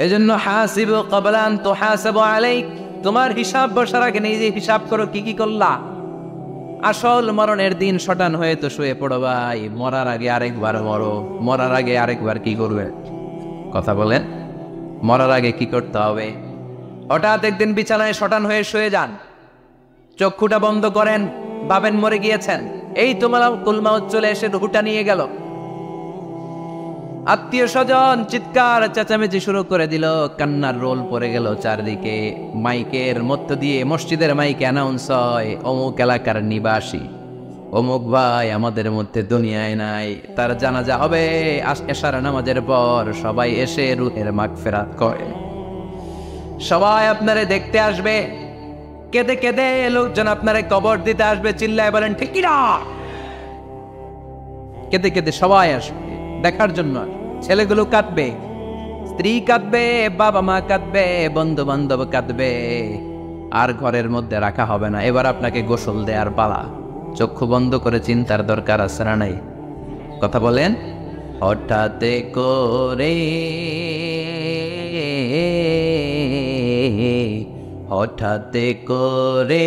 এজন্য হাসিবু ক্বাবলা আন তুহাসাবু আলাইক, তোমার হিসাব বসার আগে নিজে হিসাব করো কি কি করলা। আসল মরণের দিন শটান হয়ে তো শুয়ে পড়ো ভাই, মরার আগে আরেকবার মরো। মরার আগে আরেকবার কি করবে? কথা বলেন, মরার আগে কি করতে হবে? হঠাৎ একদিন বিছানায় শটান হয়ে শুয়ে যান, চক্ষুটা বন্ধ করেন, ভাবেন মরে গিয়েছেন, এই তোমার কুলমাউত চলে এসে রুহুটা নিয়ে গেল। আত্মীয় স্বজন চিৎকার চেঁচামেচি শুরু করে দিল, কান্নার রোল পড়ে গেল চারদিকে। মাইকের মধ্য দিয়ে, মসজিদের মাইকে অ্যানাউন্স হয়, অমুক এলাকার নিবাসী অমুক ভাই আমাদের মধ্যে দুনিয়ায় নাই, তার জানাজা হবে এশার নামাজের পর। সবাই এসে রুহের মাগফিরাত করে, সবাই আপনারে দেখতে আসবে, কেঁদে কেঁদে লোকজন আপনারে কবর দিতে আসবে। চিল্লায় বলেন ঠিক কি না? কেঁদে কেঁদে সবাই আসবে দেখার জন্য। ছেলেগুলো কাঁদবে, স্ত্রী কাঁদবে, বাবা মা কাঁদবে, বন্ধু বান্ধব কাঁদবে, আর ঘরের মধ্যে রাখা হবে না। এবার আপনাকে গোসল দেয়ার পালা। চক্ষু বন্ধ করে চিন্তার দরকার আছে না নাই? কথা বলেন। হঠাৎ করে, হঠাৎ করে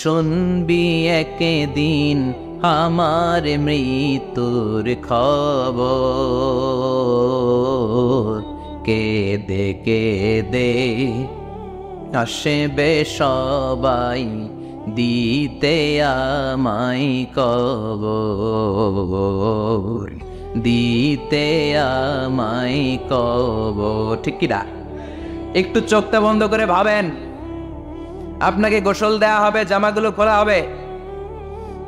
শুনবি একদিন আমার মৃত্যুর খবর। কেঁদে কেঁদে আসবে সবাই দিতে আমায় কবর, দিতে আমায় কবর। ঠিক কিনা? একটু চোখটা বন্ধ করে ভাবেন, আপনাকে গোসল দেয়া হবে, জামাগুলো খোলা হবে।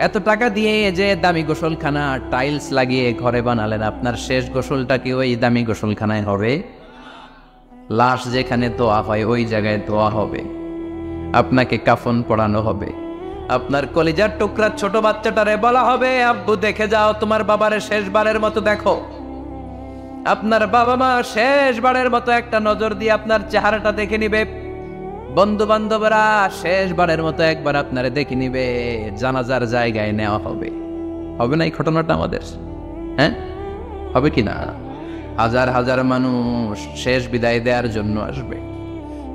এত টাকা দিয়ে যে দামি গোসলখানা টাইলস লাগিয়ে ঘরে বানালেন, আপনার শেষ গোসলটা কি ওই দামি গোসলখানায় হবে? লাশ যেখানে দোয়া হয় ওই জায়গায় দোয়া হবে, আপনাকে কাফন পরানো হবে। আপনার কলিজার টুকরা ছোট বাচ্চাটারে বলা হবে, আব্বু দেখে যাও তোমার বাবারে শেষবারের মতো দেখো। আপনার বাবা মা শেষবারের মতো একটা নজর দিয়ে আপনার চেহারাটা দেখে নিবে। বন্ধু বান্ধবরা শেষবারের মতো একবার আপনারে দেখে নিবে, জানাজার জায়গায় নেওয়া হবে। হবে না এই ঘটনাটা আমাদের? হ্যাঁ, হবে কি না? হাজার হাজার মানুষ শেষ বিদায় দেওয়ার জন্য আসবে।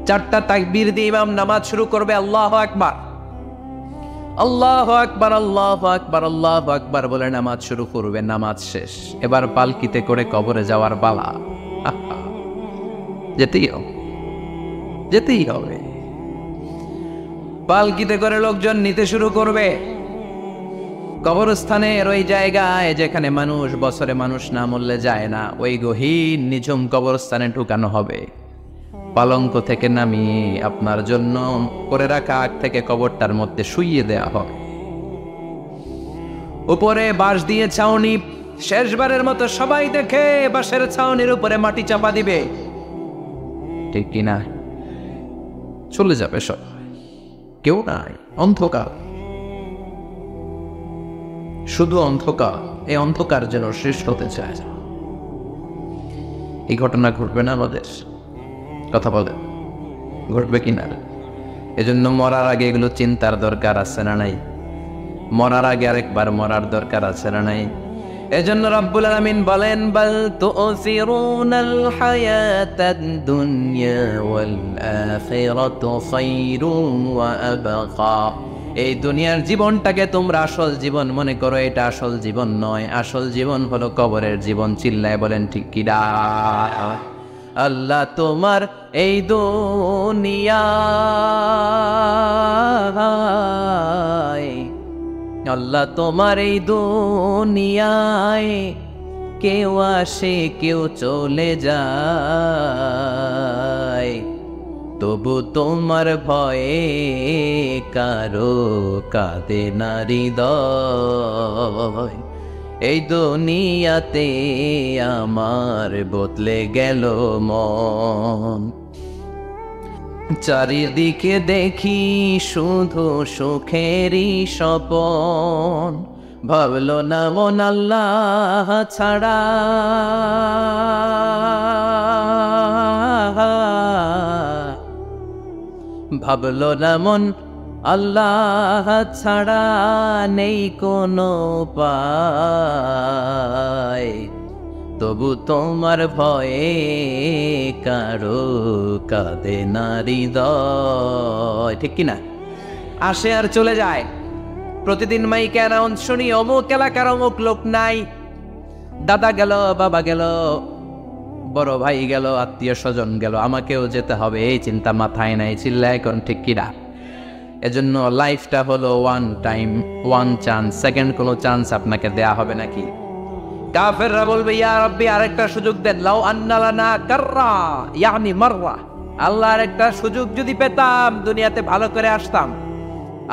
চারটা তাকবীর দিয়ে ইমাম নামাজ শুরু করবে, আল্লাহু আকবার, আল্লাহু আকবার, আল্লাহু আকবার, আল্লাহু আকবার বলে নামাজ শুরু করবে। নামাজ শেষ, এবার পালকিতে করে কবরে যাওয়ার পালা। যেতেই হবে, যেতেই হবে। পালকিতে করে লোকজন নিতে শুরু করবে কবরস্থানের ওই জায়গায় যেখানে মানুষ বছরে মানুষ না মরলে যায় না, ওই গহীন নিঝুম কবরস্থানে ঢুকানো হবে। পালঙ্ক থেকে নামিয়ে আপনার জন্য করে রাখা আগ থেকে কবরটার মধ্যে শুইয়ে দেয়া হবে। উপরে বাঁশ দিয়ে ছাউনি, শেষবারের মতো সবাই দেখে বাঁশের ছাউনির উপরে মাটি চাপা দিবে। ঠিক কিনা? চলে যাবে সব, কেউ নাই, অন্ধকার, শুধু অন্ধকার। এই অন্ধকার যেন শেষ হতে চায়। এই ঘটনা ঘটবে না আমাদের? কথা বলে, ঘটবে কিনা? এজন্য মরার আগে এগুলো চিন্তার দরকার আছে না নাই? মরার আগে আরেকবার মরার দরকার আছে না নাই? এজন্য রব্বুল আলামিন বলেন, বাল তুসিরুনাল হায়াতাদ দুনিয়া ওয়াল আখিরাতু খায়রুন ওয়া আবকা। এই দুনিয়ার জীবনটাকে তোমরা আসল জীবন মনে করো, এটা আসল জীবন নয়। আসল জীবন হলো কবরের জীবন। চিল্লায় বলেন ঠিক কি না? আল্লাহ তোমার এই দুনিয়ায়, আল্লাহ তোমার এই দুনিয়ায় কেউ আসে কেউ চলে যায়, তবু তোমার ভয়ে কারো কাঁদে না হৃদয়। এই দুনিয়াতে আমার বদলে গেল মন, চারিদিকে দেখি শুধু সুখেরই স্বপন। ভাবলো না মন আল্লাহ ছাড়া, ভাবলো না মন আল্লাহ ছাড়া নেই কোনো উপায়। তবু তোমার ভয়ে কারো কাঁদে না হৃদয়, ঠিক কিনা? আসে আর চলে যায়। প্রতিদিন মাইকে অ্যানাউন্স শুনি অমুক এলাকার অমুক লোক নাই, দাদা গেল, বাবা গেল, বড় ভাই গেল, আত্মীয় স্বজন গেল, আমাকেও যেতে হবে, এই চিন্তা মাথায় নাই, চিল্লা এখন, ঠিক কিনা? এজন্য লাইফটা হলো one time, one chance, second কোনো চান্স আপনাকে দেয়া হবে নাকি? কাফেররা বলবে ইয়া রাব্বি আরেকটা সুযোগ দেন, লাউ আন্না লানা কাররা ইয়ানি মাররা, আল্লাহ আরেকটা সুযোগ যদি পেতাম দুনিয়াতে ভালো করে আসতাম।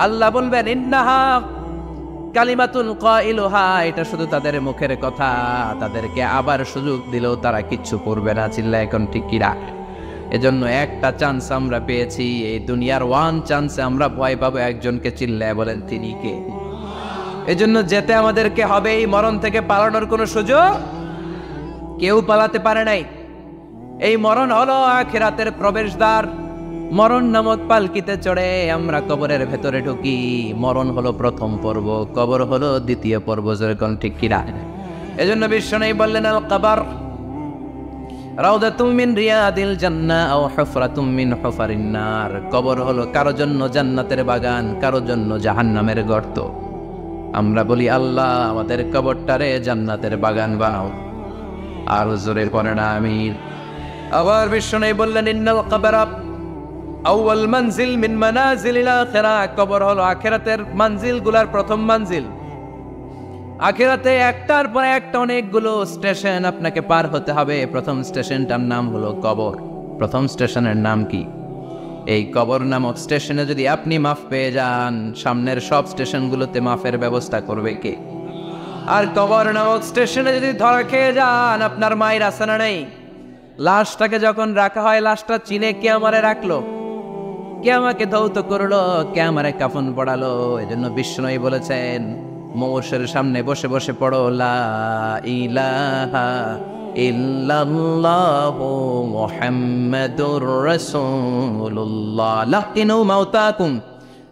আল্লাহ বলবেন ইন্নাহা কালিমাতুন কাইলুহা, এটা শুধু তাদের মুখের কথা, তাদেরকে আবার সুযোগ দিলেও তারা কিচ্ছু করবে না, চিল্লা এখন, ঠিক কিনা? এজন্য একটা চান্স আমরা পেয়েছি, এই দুনিয়ার ওয়ান চান্সে আমরা ভয় পাবো একজনকে, চিল্লায় বলেন তিনি কে? এজন্য যেতে আমাদেরকে হবে, এই মরণ থেকে পালানোর কোনো সুযোগ কেউ পালাতে পারে নাই। এই মরণ হলো আখিরাতের প্রবেশদ্বার। মরণ নামক পালকিতে চড়ে আমরা কবরের ভেতরে ঢুকি। মরণ হলো প্রথম পর্ব, কবর হলো দ্বিতীয় পর্ব, যেরকম, ঠিক কিনা? এজন্য বিশ্বনবী বললেন আল কবর রাউদাতুম মিন রিয়াদিল জান্নাহ আও হুফরাতুম মিন হুফারিন নার। কবর হলো কারো জন্য জান্নাতের বাগান, কারো জন্য জাহান্নামের গর্ত। আমরা বলি আল্লাহ আমাদের কবরটারে জান্নাতের বাগান বানাও, আর জোরে পড়েন আমিন। আবার বিশ্বনবী বললেন ইন্নাল কবর আউয়াল মানজিল মিন মানাজিলিল আখিরাহ। কবর হলো আখিরাতের মানজিলগুলোর প্রথম মানজিল। আখিরাতে একটার পর একটা অনেকগুলো স্টেশন আপনাকে পার হতে হবে। প্রথম স্টেশনটার নাম হলো কবর। প্রথম স্টেশনের নাম কি? এই কবর নামক স্টেশনে যদি আপনি মাফ পেয়ে যান, সামনের সব স্টেশনগুলোতে মাফের ব্যবস্থা করবে কে? আর কবর নামক স্টেশনে যদি ধরা খেয়ে যান, আপনার মায়ের আসানা নেই। লাশটাকে যখন রাখা হয়, লাশটা চিনে কে আমারে রাখলো, কে আমাকে ধৌত করলো, কে আমারে কাফন পড়ালো। এজন্য বিষ্ণুই বলেছেন মৌসের সামনে বসে বসে পড়ো লা ইলাহা ইল্লাল্লাহু মুহাম্মাদুর রাসূলুল্লাহ লাকিনু মাউতাকুম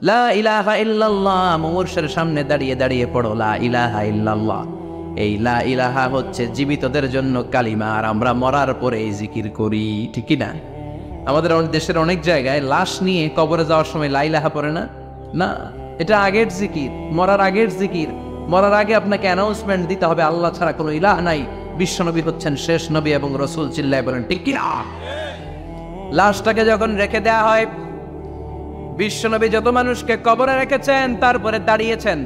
লা ইলাহা ইল্লাল্লাহ। মৌসের সামনে দাঁড়িয়ে দাঁড়িয়ে পড়ো লা ইলাহা ইল্লাল্লাহ। এই লা ইলাহা হচ্ছে জীবিতদের জন্য কালিমা, আর আমরা মরার পরে এই জিকির করি, ঠিক না? আমাদের দেশের অনেক জায়গায় লাশ নিয়ে কবরে যাওয়ার সময় লা ইলাহা পড়ে না, না, এটা আগের জিকির, মরার আগের জিকির। মরার আগে আপনাকে অ্যানাউন্সমেন্ট দিতে হবে আল্লাহ ছাড়া কোনো ইলাহ নাই, বিশ্বনবী হচ্ছেন শেষ নবী এবং রাসূল, চিল্লায় বলেন ঠিক কিনা? লাশটাকে যখন রেখে দেয়া হয়, বিশ্বনবী যত মানুষকে কবরে রেখেছেন তারপরে দাঁড়িয়েছেন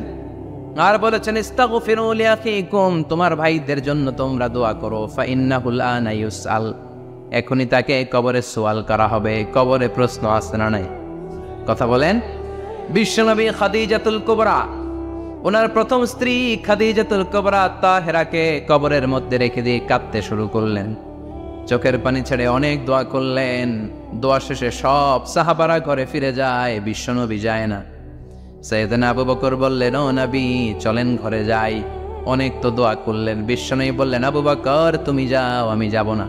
আর বলেছেন ইস্তাগফিরু লিআখিকুম, তোমার ভাইদের জন্য তোমরা দোয়া করো, ফাইন্নাহুল আনা ইউসআল, এখনই তাকে কবরে সওয়াল করা হবে। কবরে প্রশ্ন আসে না নাই? কথা বলেন। বিশ্বনবী খাদিজাতুল কুবরা, ওনার প্রথম স্ত্রী খাদিজাতুল কুবরা তাহেরাকে কবরের মধ্যে রেখে দিয়ে কাঁদতে শুরু করলেন, চোখের পানি ছেড়ে অনেক দোয়া করলেন। দোয়া শেষে সব সাহাবারা ঘরে ফিরে যায়, বিশ্বনবী যায় না। সাইয়েদনা আবু বকর বললেন ও নবী চলেন ঘরে যাই, অনেক তো দোয়া করলেন। বিশ্বনবী বললেন আবু বকর তুমি যাও, আমি যাব না।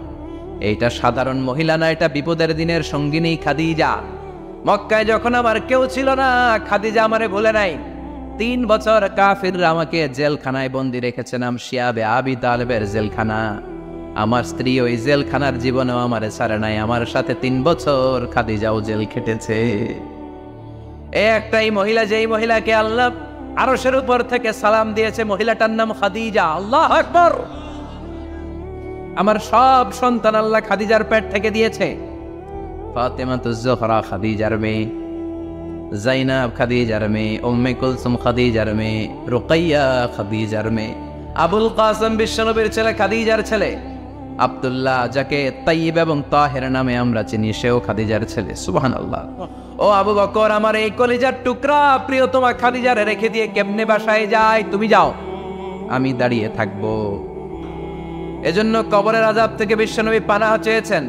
এইটা সাধারণ মহিলা না, এটা বিপদের দিনের সঙ্গিনী খাদিজা। মক্কায় যখন আমার কেউ ছিল না, খাদিজা আমারে ভুলে নাই। 3 বছর কাফিররা আমাকে জেলখানায় বন্দি রেখেছে, নাম শিয়াবে আবি তালেবের জেলখানা। আমার স্ত্রী ওই জেলখানার জীবনেও আমারে ছাড়ে নাই, আমার সাথে 3 বছর খাদিজাও জেল খেটেছে। একটাই মহিলা, যেই মহিলাকে আল্লাহ আরশের উপর থেকে সালাম দিয়েছে, মহিলাটার নাম খাদিজা। আল্লাহু আকবার। আমার সব সন্তান আল্লাহ খাদিজার পেট থেকে দিয়েছে। ফাতেমাতুজ জোহরা খাদিজার মেয়ে, জাইনাব খাদিজার মেয়ে, উম্মে কুলসুম খাদিজার মেয়ে, রুকাইয়া খাদিজার মেয়ে, আবুল কাসেম বিশ্বনবীর ছেলে খাদিজার ছেলে, আব্দুল্লাহ যাকে তাইয়্যিব এবং তাহের নামে আমরা চিনি, সেও খাদিজার ছেলে। সুবহানাল্লাহ। ও আবু বকর, আমার এই কলিজার টুকরা প্রিয়তমা খাদিজারে রেখে দিয়ে কেমনে বাসায় যায়? তুমি যাও, আমি দাঁড়িয়ে থাকবো। এজন্য কবরের আযাব থেকে বিশ্বনবী পানাহ চেয়েছেন।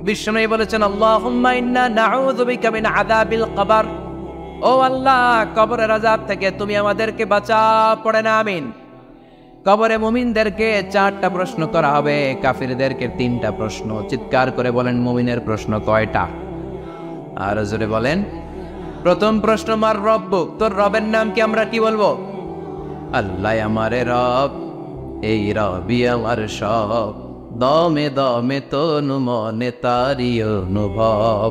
বিশ্বনবী বলেছেন আল্লাহুম্মা ইন্না নাউযু বিকা মিন আযাবিল কবর, ও আল্লাহ কবরের আযাব থেকে তুমি আমাদেরকে বাঁচাও, পড়েন আমিন। কবরে মুমিনদেরকে 4টা প্রশ্ন করা হবে, কাফিরদেরকে 3টা প্রশ্ন। চিৎকার করে বলেন মুমিনের প্রশ্ন কয়টা? আর জোরে বলেন। প্রথম প্রশ্ন মার রব্বুক, তোর রবের নাম কি? আমরা কি বলবো? আল্লাহ আমারে রব। এই রবি আমার সব, দমে দমে তনু মনে তারি অনুভব।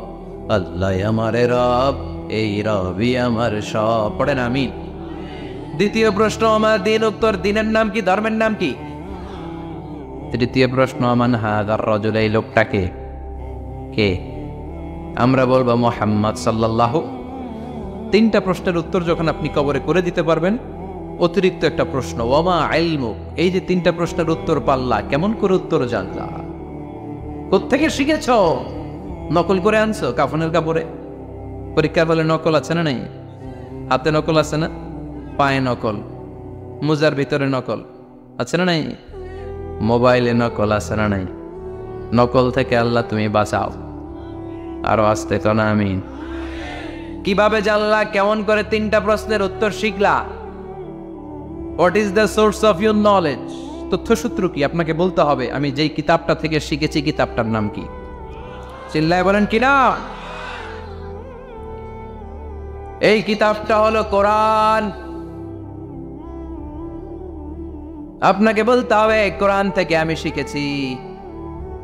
আল্লাহ আমার রব, এই রবি আমার সব। পড়েন আমিন। দ্বিতীয় প্রশ্ন, আমার দিন উত্তর, দিনের নাম কি, ধর্মের নাম কি? তৃতীয় প্রশ্ন, আমান হাদার রজুল, এই লোকটাকে কে? আমরা বলবো মুহাম্মদ সাল্লাল্লাহু। তিনটা প্রশ্নের উত্তর যখন আপনি কবরে করে দিতে পারবেন, অতিরিক্ত একটা প্রশ্ন, ওয়ামা ইলমু, এই যে তিনটা প্রশ্নের উত্তর পাল্লা, কেমন করে উত্তর জানলা? কোত্থেকে শিখেছ? নকল করে আনছো কাফনের কাপড়ে? পরীক্ষার বলে নকল আছে না নাই? হাতে নকল আছে না? পায়ে নকল, মোজার ভিতরে নকল আছে না নাই? মোবাইলে নকল আছে না নাই? নকল থেকে আল্লাহ তুমি বাঁচাও। আরো আসতে তো না আমিন। কিভাবে জানলা, কেমন করে তিনটা প্রশ্নের উত্তর শিখলা? What is the source of your knowledge? তথ্যসূত্র কি? আপনাকে বলতে হবে আমি যেই কিতাবটা থেকে শিখেছি কিতাবটার নাম কি। চিল্লায় বলেন কিনা? এই কিতাবটা হলো কোরআন। আপনাকে বলতে হবে কোরআন থেকে আমি শিখেছি,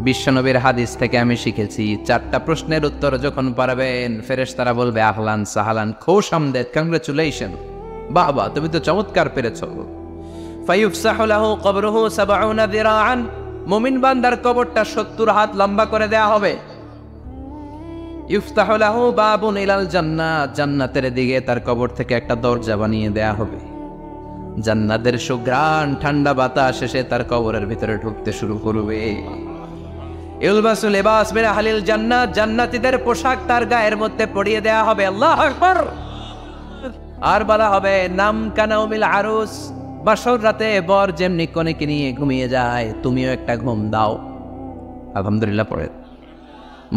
বিশ্বনবীর হাদিস থেকে আমি শিখেছি। চারটা প্রশ্নের উত্তর যখন পারবেন, ফেরেশতারা বলবে আহলান সাহালান, খোশ আমদেদ, কংগ্রেচুলেশন, বাবা তুমি তো চমৎকার পেরেছ। ফায়ুফসাহু লাহু কবরুহু ৭০ যিরাআন, মুমিন বান্দার কবরটা ৭০ হাত লম্বা করে দেয়া হবে। ইফতাহু লাহু বাবুন ইলাল জান্নাহ, জান্নাতের দিকে তার কবর থেকে একটা দরজা বানিয়ে দেয়া হবে। জান্নাতের সুঘ্রাণ ঠান্ডা বাতাস এসে তার কবরের ভিতরে ঢুকতে শুরু করবে। ইলবাসু লিবাস মিন আহলিল জান্নাহ, জান্নাতীদের পোশাক তার গায়ের মধ্যে পরিয়ে দেয়া হবে। আল্লাহু আকবার। আর বলা হবে নাম কানাউমিল আরুস, বাসর রাতে বর যেমনি কনেকে নিয়ে ঘুমিয়ে যায়, তুমিও একটা ঘুম দাও। আলহামদুলিল্লাহ পড়ে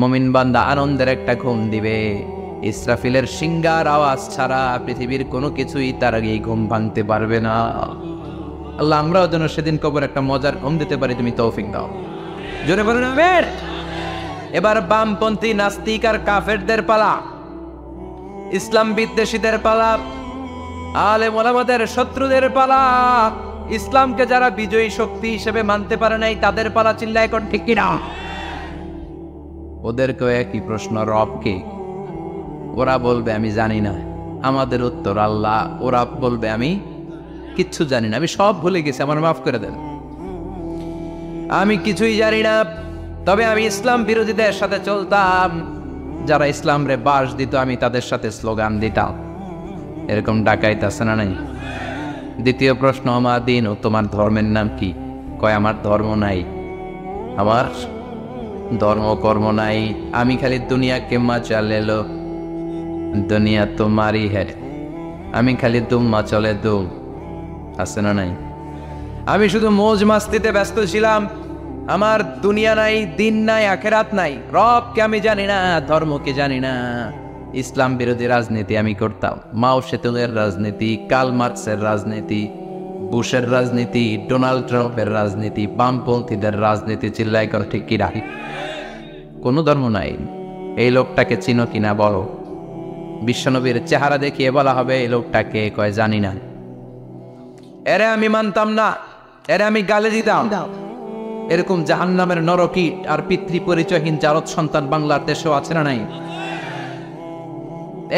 মুমিন বান্দা আনন্দের একটা ঘুম দিবে। ইসরাফিলের সিংগার আওয়াজ ছাড়া পৃথিবীর কোনো কিছুই তার আগে ঘুম ভাঙতে পারবে না। আল্লাহ আমরাও যেন সেদিন কবর একটা মজার ঘুম দিতে পারি, তুমি তৌফিক দাও। জোরে বলেন আমিন। এবার বামপন্থী নাস্তিক আর কাফেরদের পালা, ইসলাম বিদ্বেষীদের পালা, আলেম ওলামাদের শত্রুদের পালা, ইসলামকে যারা বিজয়ী শক্তি হিসেবে মানতে পারে নাই তাদের পালা। চিল্লায় কোন ঠিক কিনা? ওদেরকেও একই প্রশ্ন, রব কে? ওরা বলবে আমি জানি না। আমাদের উত্তর আল্লাহ। ওরা বলবে আমি কিচ্ছু জানি না, আমি সব ভুলে গেছি, আমার মাফ করে দেন, আমি কিছুই জানি না। তবে আমি ইসলাম বিরোধীদের সাথে চলতাম, যারা ইসলাম রে বাস দিত আমি তাদের সাথে স্লোগান দিতাম। এরকম ডাকাইত আছে না নাই? দ্বিতীয় প্রশ্ন, আমার দিন ও তোমার ধর্মের নাম কি? কয় আমার ধর্ম নাই, আমার ধর্ম কর্ম নাই, আমি খালি দুনিয়া কে মজা লেলো, দুনিয়া তোমারই হ্যাঁ, আমি খালি দুম্মা চলে দুম, আছে না নাই? আমি শুধু মৌজ মাস্তিতে ব্যস্ত ছিলাম, আমার দুনিয়া নাই, দিন নাই, আখেরাত নাই, রবকে আমি জানি না, ধর্মকে জানি না। ইসলাম বিরোধী রাজনীতি আমি করতাম, মাও সেতুলের রাজনীতি, কার্ল মার্কসের রাজনীতি, বুশের রাজনীতি, ডোনাল্ড ট্রাম্পের রাজনীতি, বামপন্থীদের রাজনীতি। চিল্লাই কর ঠিক কি রাখি? কোনো ধর্ম নাই। এই লোকটাকে চিনো কিনা বলো। বিশ্বনবীর চেহারা দেখিয়ে বলা হবে এই লোকটাকে, কয় জানি না। এরে আমি মানতাম না, এরে আমি গালে দিতাম। এরকম জাহান্নামের নরকীট আর পিতৃ পরিচয়হীন জারদ সন্তান বাংলার দেশেও আছে না নাই?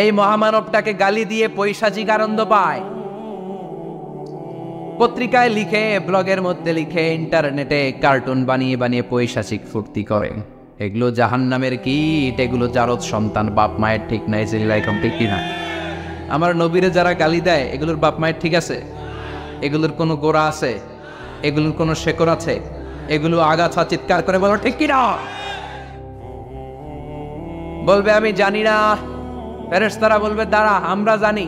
এই মহামানবটাকে গালি দিয়ে পৈশাচিক আনন্দ পায়। পত্রিকায় লিখে, ব্লগের মধ্যে লিখে, ইন্টারনেটে কার্টুন বানিয়ে বানিয়ে পৈশাচিক ফুর্তি করে। এগুলো জাহান্নামের কীট, এগুলো জারদ সন্তান, বাপ মায়ের ঠিক নাই। যেরকম ঠিক কিনা? আমার নবীরে যারা গালি দেয় এগুলোর বাপ মায়ের ঠিক আছে? এগুলোর কোনো গোড়া আছে? এগুলোর কোনো শেকড় আছে? এগুলো আগাছা চিৎকার করে বলো ঠিক কিনা? বলবে আমি জানি না। ফেরেশতারা বলবে দাঁড়া, আমরা জানি।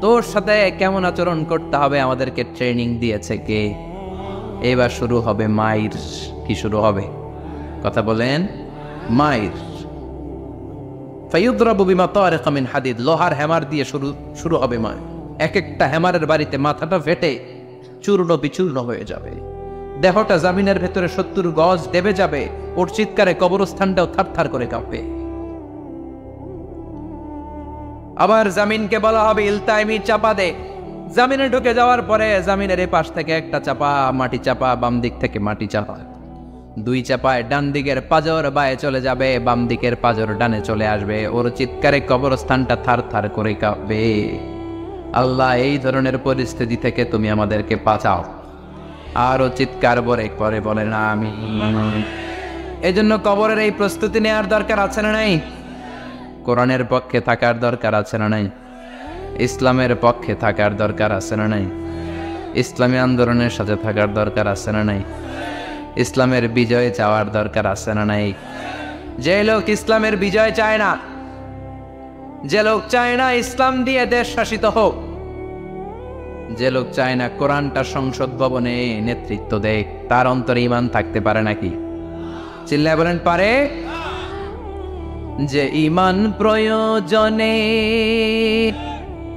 তোর সাথে কেমন আচরণ করতে হবে আমাদেরকে ট্রেনিং দিয়েছে কে? এবার শুরু হবে মাইর। কি শুরু হবে? কথা বলেন। মাইর। ফায়ুদরাবু বিমা তারিকা মিন হাদিদ, লোহার হ্যামার দিয়ে শুরু হবে মাইর। এক একটা হ্যামারের বাড়িতে মাথাটা ফেটে চূর্ণ বিচূর্ণ হয়ে যাবে, দেহটা জামিনের ভেতরে ৭০ গজ দেবে যাবে। ওর চিৎকারে কবরস্থানটাও থারথার করে কাঁপবে। আবার জামিনকে বলা হবে ইলতাইমি, চাপা দে। জামিনে ঢুকে যাওয়ার পরে জামিনের এই পাশ থেকে একটা চাপা মাটি চাপা, বাম দিক থেকে মাটি চাপা, দুই চাপায় ডান দিকের পাজর বায়ে চলে যাবে, বাম দিকের পাজর ডানে চলে আসবে। ওর চিৎকারে কবরস্থানটা থার থার করে কাঁপবে। আল্লাহ, এই ধরনের পরিস্থিতি থেকে তুমি আমাদেরকে বাঁচাও। আরো চিৎকার করে বলেন আমিন। এই জন্য কবরের এই প্রস্তুতি নেওয়ার দরকার আছে না নাই? কোরআনের পক্ষে থাকার দরকার আছে না নাই? ইসলামের পক্ষে থাকার দরকার আছে না নাই? ইসলামী আন্দোলনের সাথে থাকার দরকার আছে না নাই? ইসলামের বিজয় চাওয়ার দরকার আছে না নাই? যে লোক ইসলামের বিজয় চায় না, যে লোক চায় না ইসলাম দিয়ে দেশ শাসিত হোক, যে লোক চায় না কোরআনটা সংসদ ভবনে নেতৃত্ব দেখ, তার অন্তরে ঈমান থাকতে পারে নাকি? চিল্লায় বলেন পারে? যে ঈমান প্রয়োজনে,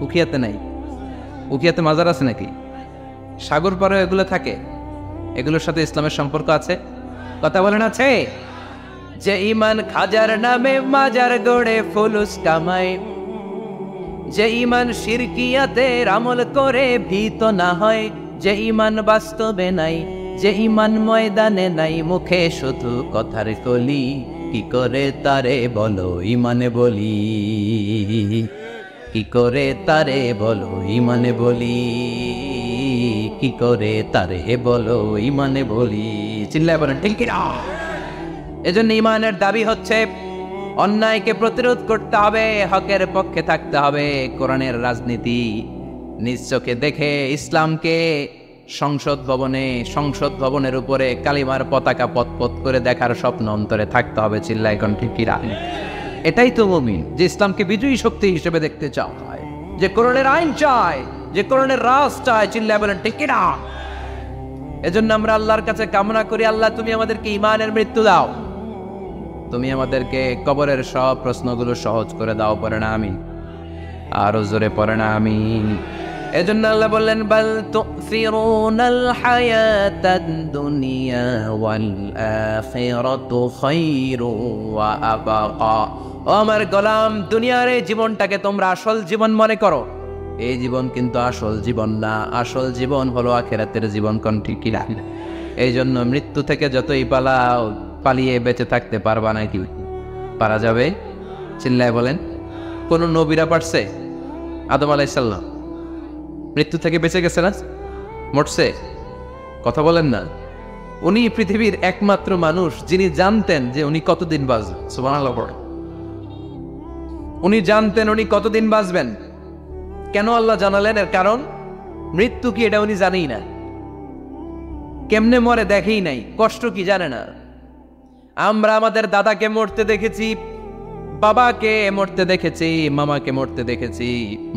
উখিয়াতে নাই, উখিয়াতে মাজার আছে নাকি? সাগর পারে এগুলো থাকে, এগুলোর সাথে ইসলামের সম্পর্ক আছে? কথা বলেন আছে? যে ঈমান খাজার নামে মাজার গড়ে ফুলুস কামায়, যে ঈমান শিরকিয়াতের আমল করে ভীত না হয়, যে ঈমান বাস্তবে নাই, যে ঈমান ময়দানে নাই, মুখে শুধু কথার কলি, কি করে তারে বলো ঈমানে বলি, কি করে তারে বলো ঈমানে বলি, কি করে তারে বলো ঈমানে বলি। চিল্লায় বলেন ঠিক কিনা? এজন্য ঈমানের দাবি হচ্ছে অন্যায়কে প্রতিরোধ করতে হবে, হকের পক্ষে থাকতে হবে। কোরআনের রাজনীতি নিজ চোখে দেখে ইসলামকে সংসদ ভবনের উপরে কালিমার পতাকা পতপত করে দেখার স্বপ্ন অন্তরে থাকতে হবে। চিল্লায় এখন ঠিক কিনা? এটাই তো মুমিন, যে ইসলামকে বিজয়ী শক্তি হিসেবে দেখতে চায়, যে কোরআনের আইন চায়, যে কোরআনের রাজ চায়। চিল্লায় বলেন ঠিক কিনা? এজন্য আমরা আল্লাহর কাছে কামনা করি, আল্লাহ তুমি আমাদেরকে ঈমানের মৃত্যু দাও, তুমি আমাদেরকে কবরের সব প্রশ্নগুলো সহজ করে দাও। পড়ে না আমিন? আরো জোরে পড়ে না আমিন? এজন্য আল্লাহ বললেন বাল তুসিরুনাল হায়াতাদ দুনিয়া ওয়াল আখিরাতু খায়রু ওয়া আবাকা। ও আমার গোলাম, দুনিয়ার এই জীবনটাকে তোমরা আসল জীবন মনে করো, এই জীবন কিন্তু আসল জীবন না। আসল জীবন হলো আখিরাতের জীবন। কোন ঠিক কিনা? এই জন্য মৃত্যু থেকে যতই পালাও, পালিয়ে বেঁচে থাকতে পারবা নাকি? পারা যাবে? চিল্লায় বলেন। কোন নবীরা পারছে? আদম আলাইহিস সালাম মৃত্যু থেকে বেঁচে গেছে না? মরছে? কথা বলেন না। উনি পৃথিবীর একমাত্র মানুষ যিনি জানতেন যে উনি কতদিন বাঁচবেন। সুবহানাল্লাহ। উনি জানতেন উনি কতদিন বাঁচবেন। কেন আল্লাহ জানালেন? এর কারণ মৃত্যু কি এটা উনি জানেই না, কেমনে মরে দেখেই নাই, কষ্ট কি জানে না। আমরা আমাদের দাদাকে মরতে দেখেছি, বাবাকে মরতে দেখেছি, মামাকে মরতে দেখেছি,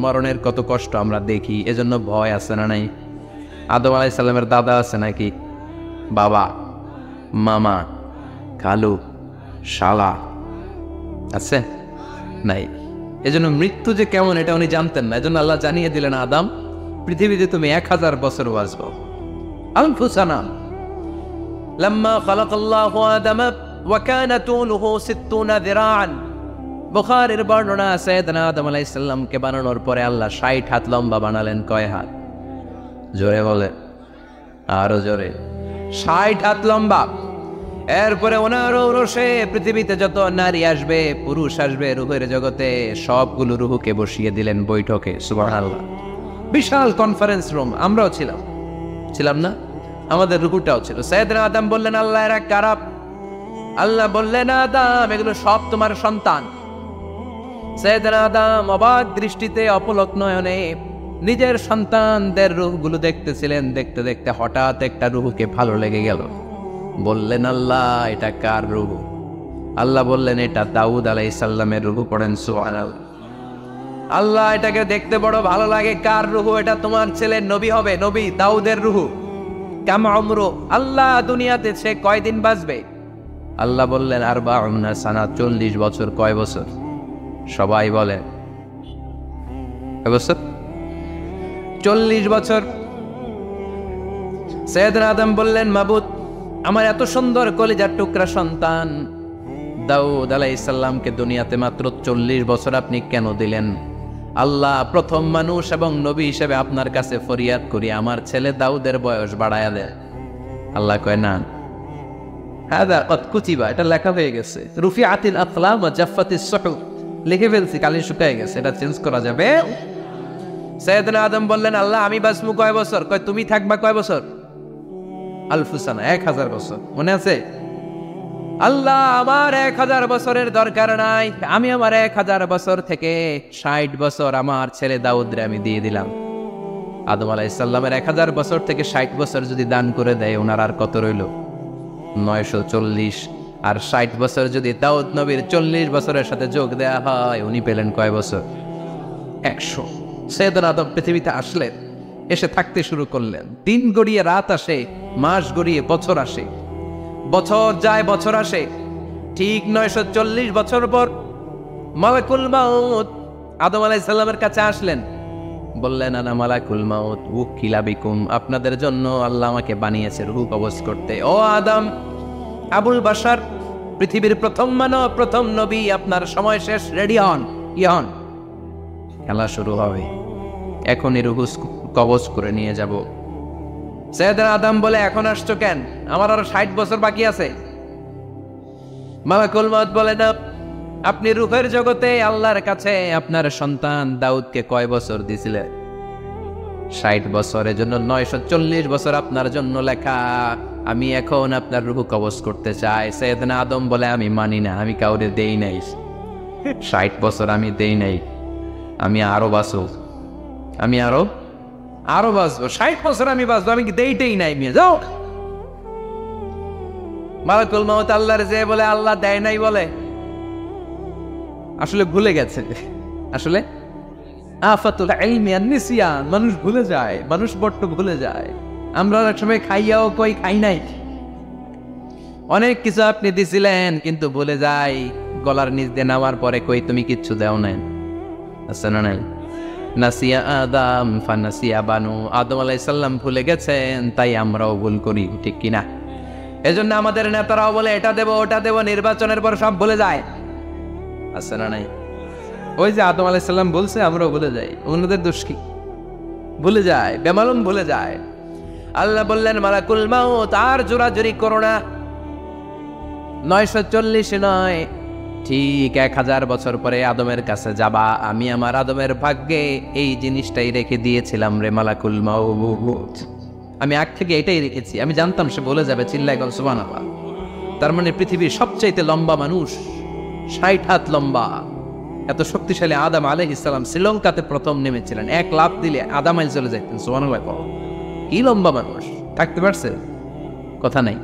মরণের কত কষ্ট আমরা দেখি। এজন্য ভয় আছে না নাই? আদম আলাইহিস সালামের দাদা আছে নাকি? বাবা, মামা, খালু, শালা আছে? নাই। এজন্য মৃত্যু যে কেমন এটা উনি জানতেন না। এজন্য আল্লাহ জানিয়ে দিলেন, আদম পৃথিবীতে তুমি 1000 বছর বাঁচবো। আনফুসানা লাম্মা খালাকাল্লাহু আদামা ওয়া কানা তুলুহু 60 যিরাআন। বুখারীর বর্ণনা, সাইয়েদনা আদম আলাইহিস সালামকে বানানোর পরে আল্লাহ 60 হাত লম্বা বানালেন। কয় হাত? জোরে বলে, আরো জোরে। 60 হাত লম্বা। এরপরে ওনার রোষে পৃথিবীতে যত নারী আসবে, পুরুষ আসবে রূহের জগতে, সবগুলো রুহুকে বসিয়ে দিলেন বৈঠকে। সুবহানাল্লাহ। বিশাল কনফারেন্স রুম। আমরাও ছিলাম না? আমাদের রুহুটাও ছিল। সাইয়েদনা আদম বললেন, আল্লাহ এরা কারা? আল্লাহ বললেন, আদম এগুলো সব তোমার সন্তান। সাইয়েদনা আদম অবাক দৃষ্টিতে, অপলক নয়নে নিজের সন্তানদের রূহগুলো দেখতেছিলেন। দেখতে দেখতে হঠাৎ একটা রুহুকে ভালো লেগে গেল। বললেন, আল্লাহ এটা কার রূহ? আল্লাহ বললেন, এটা দাউদ আলাইহিস সালামের রূহ। পড়েন সুবহানাল্লাহ। আল্লাহ এটাকে দেখতে বড় ভালো লাগে। কার রূহ? এটা তোমার ছেলে নবী হবে, নবী দাউদের রূহ। কাম উমরু, আল্লাহ দুনিয়াতে সে কয়দিন বাঁচবে? আল্লাহ বললেন, 40 সানা, 40 বছর। কয় বছর? সবাই বলে কয় বছর? 40 বছর। সাইয়েদনা আদম বললেন, মাবুদ আমার এত সুন্দর কলিজার টুকরা সন্তান দাউদ আলাইহিস সালামকে দুনিয়াতে মাত্র 40 বছর আপনি কেন দিলেন? আল্লাহ, প্রথম মানুষ এবং নবী হিসেবে আপনার কাছে ফরিয়াদ করি, আমার ছেলে দাউদের বয়স বাড়ায়া দেয়। আল্লাহ কয় না, হাদা কদ কুতিবা, এটা লেখা হয়ে গেছে। রুফিআতিল আকলাম ওয়া জাফফাতিস সুহুফ, লিখে ফেলছি, কালি শুকায় গেছে, এটা চেঞ্জ করা যাবে। সাইয়েদনা আদম বললেন, আল্লাহ আমি বাঁচবো কয় বছর? কয় তুমি থাকবা কয় বছর? আলফুসানা, 1000 বছর। মনে আছে? আল্লাহ আমার 1000 বছরের দরকার নাই, আমি আমার 1000 বছর থেকে 60 বছর আমার ছেলে দাউদরে আমি দিয়ে দিলাম। আদম আলাইহিস সালামের 1000 বছর থেকে 60 বছর যদি দান করে দেয়, ওনার আর কত রইল? 940। আর 60 বছর যদি দাউদ নবীর 40 বছরের সাথে যোগ দেয়া হয়, উনি পেলেন কয় বছর? 100। সাইয়েদনা আদম পৃথিবীতে আসলেন, এসে থাকতে শুরু করলেন। দিন গড়িয়ে রাত আসে, মাস গড়িয়ে বছর আসে, বছর যায় বছর আসে। ঠিক 940 বছর পর মালাকুল মাউত আদম আলাইহিস সালামের কাছে আসলেন, বললেন, আনা মালাকুল মাউত উকিলা বিকুম, আপনাদের জন্য আল্লাহ আমাকে বানিয়েছে রূহ কবজ করতে। ও আদম, আবুল বাশার, পৃথিবীর প্রথম মানব, প্রথম নবী, আপনার সময় শেষ, রেডি হন। কি হন? খেলা শুরু হবে, এখনই রূহ কবজ করে নিয়ে যাব। সাইয়েদনা আদম বলে, এখন আসছো কেন? আমার আরো 60 বছর বাকি আছে। মালাকুল মাউত বলে, না, আপনি রূহের জগতে আল্লাহর কাছে আপনার সন্তান দাউদকে কয় বছর দিয়েছিলেন? 60 বছরের জন্য 940 বছর আপনার জন্য লেখা। আমি এখন আপনার রূহ কবজ করতে চাই। সাইয়েদনা আদম বলে, আমি মানি না, আমি কাউরে দেই নাই, 60 বছর আমি দেই নাই, আমি আরো বাঁচব, আমি আরো বাঁচবো, 60 বছর আমি বাঁচবো, আমি কি দেইতেই নাই, মেয়ে যাও। মালাকুল মাউত আল্লাহর যে বলে, আল্লাহ দেয় নাই বলে, আসলে ভুলে গেছে। আসলে আফাতুল ইলমি আন নিসিয়ান, মানুষ ভুলে যায়, মানুষ বড্ড ভুলে যায়। আমরা অনেক সময় খাইয়াও কই খাই নাই। অনেক কিছু আপনি দিছিলেন, কিন্তু ভুলে যাই, গলার নিচ দিয়ে নামার পরে কই তুমি কিচ্ছু দেও নাই। আছে না নাই? নাসিয়া আদম ফানাসিয়া বানু, আদম আলাইহিস সালাম ভুলে গেছেন, তাই আমরাও ভুল করি, ঠিক কিনা? এজন্য আমাদের নেতারাও বলে, এটা দেব ওটা দেব, নির্বাচনের পর সব ভুলে যায়। আছে না নাই? ওই যে আদম আলাইহিস সালাম বলছে, আমরাও ভুলে যাই। ওনাদের দোষ কি? ভুলে যায়, বেমালুম ভুলে যায়। আল্লাহ বললেন, মালাকুল মাউত আর জোরাজুরি করো না, 940 নয়, ঠিক 1000 বছর পরে আদমের কাছে যাবা। আমি আমার আদমের ভাগ্যে এই জিনিসটাই রেখে দিয়েছিলাম রে মালাকুল মাউত, আমি আগ থেকে এটাই রেখেছি। আমি জানতাম সে বলে যাবে, চিল্লায় গেল সুবহানাল্লাহ। তার মানে পৃথিবীর সবচাইতে লম্বা মানুষ, 60 হাত লম্বা, এত শক্তিশালী আদম আলাইহিস সালাম শ্রীলঙ্কাতে প্রথম নেমেছিলেন। 1 লাফ দিলে আধা মাইল চলে যাইতেন। সুবহানাল্লাহ। কি লম্বা মানুষ, থাকতে পারছে? কথা নাই,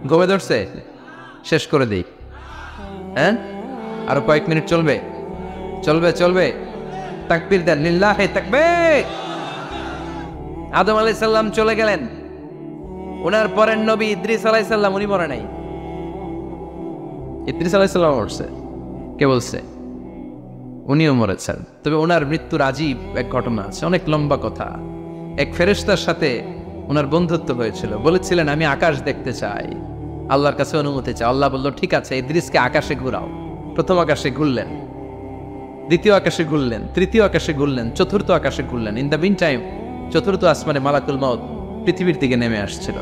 ঘুমে ধরছে? শেষ করে দেই। হ্যাঁ, আরো কয়েক মিনিট চলবে, চলবে চলবে। তাকবীর দেন, লিল্লাহি তাকবীর। আদম আলাইহিস সালাম চলে গেলেন। ওনার পরের নবী ইদ্রিস আলাইহিস সালাম, উনি মরে নাই। ইদ্রিস আলাইহিস সালাম মরছে, কে বলছে? উনিও মরেছেন। তবে ওনার মৃত্যুর আজীব এক ঘটনা আছে, অনেক লম্বা কথা। এক ফেরেশতার সাথে ওনার বন্ধুত্ব হয়েছিল, বলেছিলেন আমি আকাশ দেখতে চাই, আল্লাহর কাছে অনুমতি চাই। আল্লাহ বলল, ঠিক আছে, ইদ্রিসকে আকাশে ঘুরাও। প্রথম আকাশে ঘুরলেন, দ্বিতীয় আকাশে ঘুরলেন, তৃতীয় আকাশে ঘুরলেন, চতুর্থ আকাশে ঘুরলেন। ইন দ্য মিন টাইম চতুর্থ আসমানে মালাকুল মাউত পৃথিবীর দিকে নেমে আসছিল।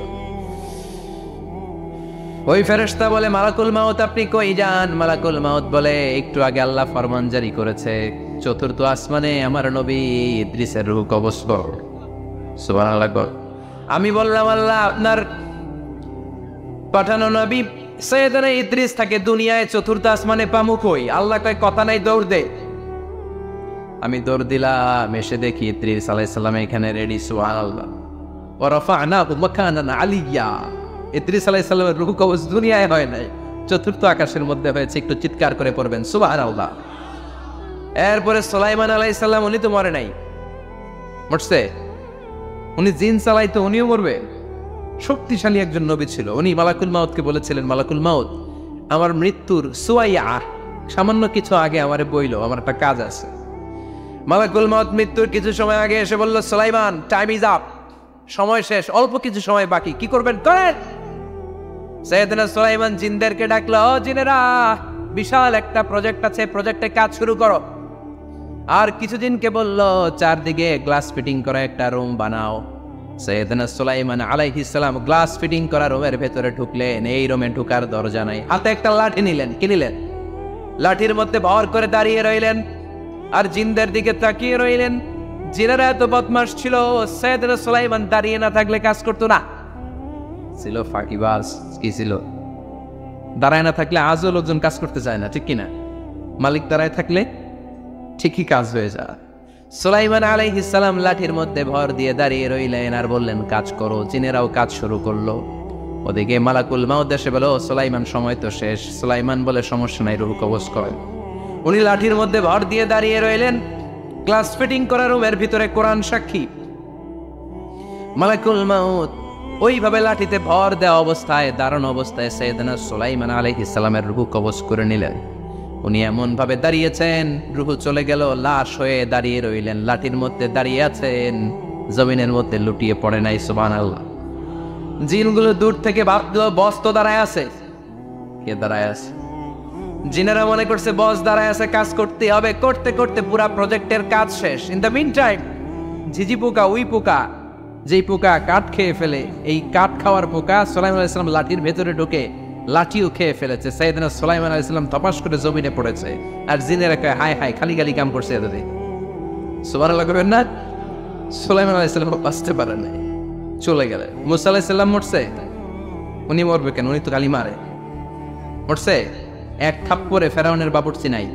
ওই ফেরেশতা বলে, মালাকুল মাউত আপনি কই যান? মালাকুল মাউত বলে, একটু আগে আল্লাহ ফরমান জারি করেছে, চতুর্থ আসমানে আমার নবী ইদ্রিসের রূহ কবজ কর। সুবহানাল্লাহ। আমি বললাম, আল্লাহ আপনার পাঠানো নবী সৈয়দনা ইদ্রিস থাকে দুনিয়ায়, চতুর্থ আসমানে পামু কই? আল্লাহ কয়, কথা নাই, দৌড় দে। আমি দৌড় দিলাম, এসে দেখি ইদ্রিস আলাইহিস সালাম এখানে রেডি। সুবহানাল্লাহ। ওয়া রাফা'নাহু মাকানান আলিয়্যা। ইদ্রিস আলাইহিস সালামের রূহ কবজ দুনিয়ায় হয় নাই, চতুর্থ আকাশের মধ্যে হয়েছে। একটু চিৎকার করে পড়বেন সুবহানাল্লাহ। এরপরে সুলাইমান আলাইহিস সালাম, উনি তো মরে নাই, মরছে। উনি জিন চালাইতো, উনিও মরবে। শক্তিশালী একজন নবী ছিল। উনি মালাকুল মাউতকে বলেছিলেন, মালাকুল মাউত আমার মৃত্যুর সুয়াইয়া, সামান্য কিছু আগে আমারে বইল, আমার একটা কাজ আছে। মালাকুল মাউত মৃত্যুর কিছু সময় আগে এসে বলল, সুলাইমান টাইম ইজ আপ, সময় শেষ, অল্প কিছু সময় বাকি, কি করবেন করেন। সাইয়েদনা সুলাইমান জিনদেরকে ডাকলো, ও জিনেরা, বিশাল একটা প্রজেক্ট আছে, প্রজেক্টে কাজ শুরু করো। আর কিছুদিনকে বলল চারদিকে গ্লাস ফিটিং করা একটা রুম বানাও। সৈয়দনা সুলাইমান আলাইহিস সালাম গ্লাস ফিটিং করা রুমের ভেতরে ঢুকলেন। এই রুমে ঢুকার দরজা নাই, হাতে একটা লাঠি নিলেন। কি নিলেন? লাঠির মধ্যে ভর করে দাঁড়িয়ে রইলেন আর জিনদের দিকে তাকিয়ে রইলেন। জিনেরা এত বদমাশ ছিল, সৈয়দনা সুলাইমান দাঁড়িয়ে না থাকলে কাজ করতো না। ছিল ফাঁকিবাজ। কি ছিল? দাঁড়ায় না থাকলে আজও লোকজন কাজ করতে চায় না, ঠিক কিনা? মালিক দাঁড়ায় থাকলে ঠিকই কাজ হয়ে যায়। সুলাইমান আলাইহিস সালাম লাঠির মধ্যে ভর দিয়ে দাঁড়িয়ে রইলেন আর বললেন, কাজ করো। জিনেরাও কাজ শুরু করলো। ওদিকে মালাকুল মাউত এসে বলো, সুলাইমান সময় তো শেষ। সুলাইমান বলে, সমস্যা নাই, রূহ কবজ করেন। উনি লাঠির মধ্যে ভর দিয়ে দাঁড়িয়ে রইলেন। গ্লাস ফিটিং করা রুমের ভিতরে কোরআন সাক্ষী। মালাকুল মাউত ওইভাবে লাঠিতে ভর দেওয়া অবস্থায়, দাঁড়ানো অবস্থায় সাইয়েদনা সুলাইমান আলাইহিস সালামের রূহ কবজ করে নিলেন। উনি এমন ভাবে দাঁড়িয়েছেন, রূহ চলে গেল, লাশ হয়ে দাঁড়িয়ে রইলেন। লাঠির মধ্যে দাঁড়িয়ে আছেন, জমিনের মধ্যে লুটিয়ে পড়ে নাই। সুবহানাল্লাহ। জিনগুলো দূর থেকে ভাবলো বস তো দাঁড়ায় আছে। কে দাঁড়ায় আছে? জিনেরা মনে করছে বস দাঁড়ায় আছে, কাজ করতে হবে। করতে করতে পুরা প্রজেক্টের কাজ শেষ। ইন দ্য মিন টাইম ঝিঝি পোকা, উই পোকা, যেই পোকা কাঠ খেয়ে ফেলে, এই কাঠ খাওয়ার পোকা সুলাইমান আলাইহিস সালাম লাঠির ভেতরে ঢুকে লাঠিও খেয়ে ফেলেছে। সাইয়েদনা সুলাইমান আলাইহিস সালাম তপাস করে জমিনে পড়েছে। আর জিনেরা কয়, হায় হায়, খালি খালি কাম করছে এতদিন। সুবহানাল্লাহ করবেন না? সুলাইমান আলাইহিস সালাম বাঁচতে পারে নাই, চলে গেলেন। মুসা আলাইহিস সালাম মরছে। উনি মরবে কেন? উনি তো খালি মারে। মরছে এক থাপ্পড়ে ফেরাউনের বাবুর্চি নাই।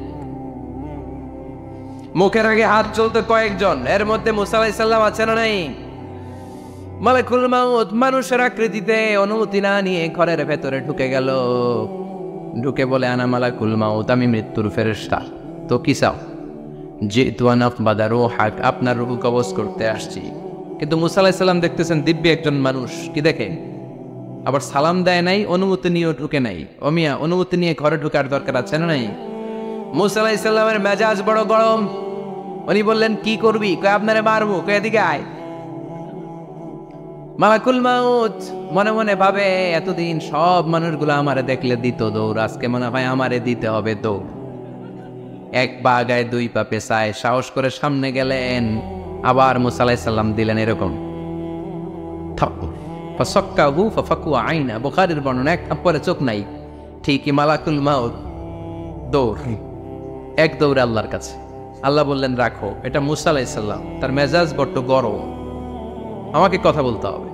মুখের আগে হাত চলতে কয়েকজন, এর মধ্যে মুসা আলাইহিস সালাম আছে না নাই? মালাকুল মাউত মানুষের আকৃতিতে অনুমতি না নিয়ে ঘরের ভেতরে ঢুকে গেল। ঢুকে বলে, আনা মালাকুল মাউত, আমি মৃত্যুর ফেরেশতা। তো কি চাও? জিতু আন আকবাদা রূহাক, আপনার রূহ কবজ করতে আসছি। কিন্তু মুসা আলাইহিস সালাম দেখতেছেন দিব্য একজন মানুষ। কি দেখে? আবার সালাম দেয় নাই, অনুমতি নিয়েও ঢুকে নাই। অমিয়া, অনুমতি নিয়ে ঘরে ঢুকার দরকার আছে না নাই? মুসা আলাইহিস সালামের মেজাজ বড় গরম। উনি বললেন, কি করবি? কয়, আপনারে মারবো। কয়, এদিকে আয়। মালাকুল মাউত মনে মনে ভাবে, এতদিন সব মানুষগুলো আমারে দেখলে দিত দৌড়, আজকে মনে হয় আমারে দিতে হবে দৌড়। এক পা গায়ে দুই পা পেছায় সাহস করে সামনে গেলেন। আবার মুসা আলাইহিস সালাম দিলেন এরকম থাপ্পড়। ফাসাক্কাহু ফাফাকু আইনা, বুখারীর বর্ণনা, এক থাপ্পড়ে চোখ নাই। ঠিকই মালাকুল মাউত দৌড়, এক দৌড়ে আল্লাহর কাছে। আল্লাহ বললেন, রাখো, এটা মুসা আলাইহিস সালাম, তার মেজাজ বড্ড গরম, আমাকে কথা বলতে হবে।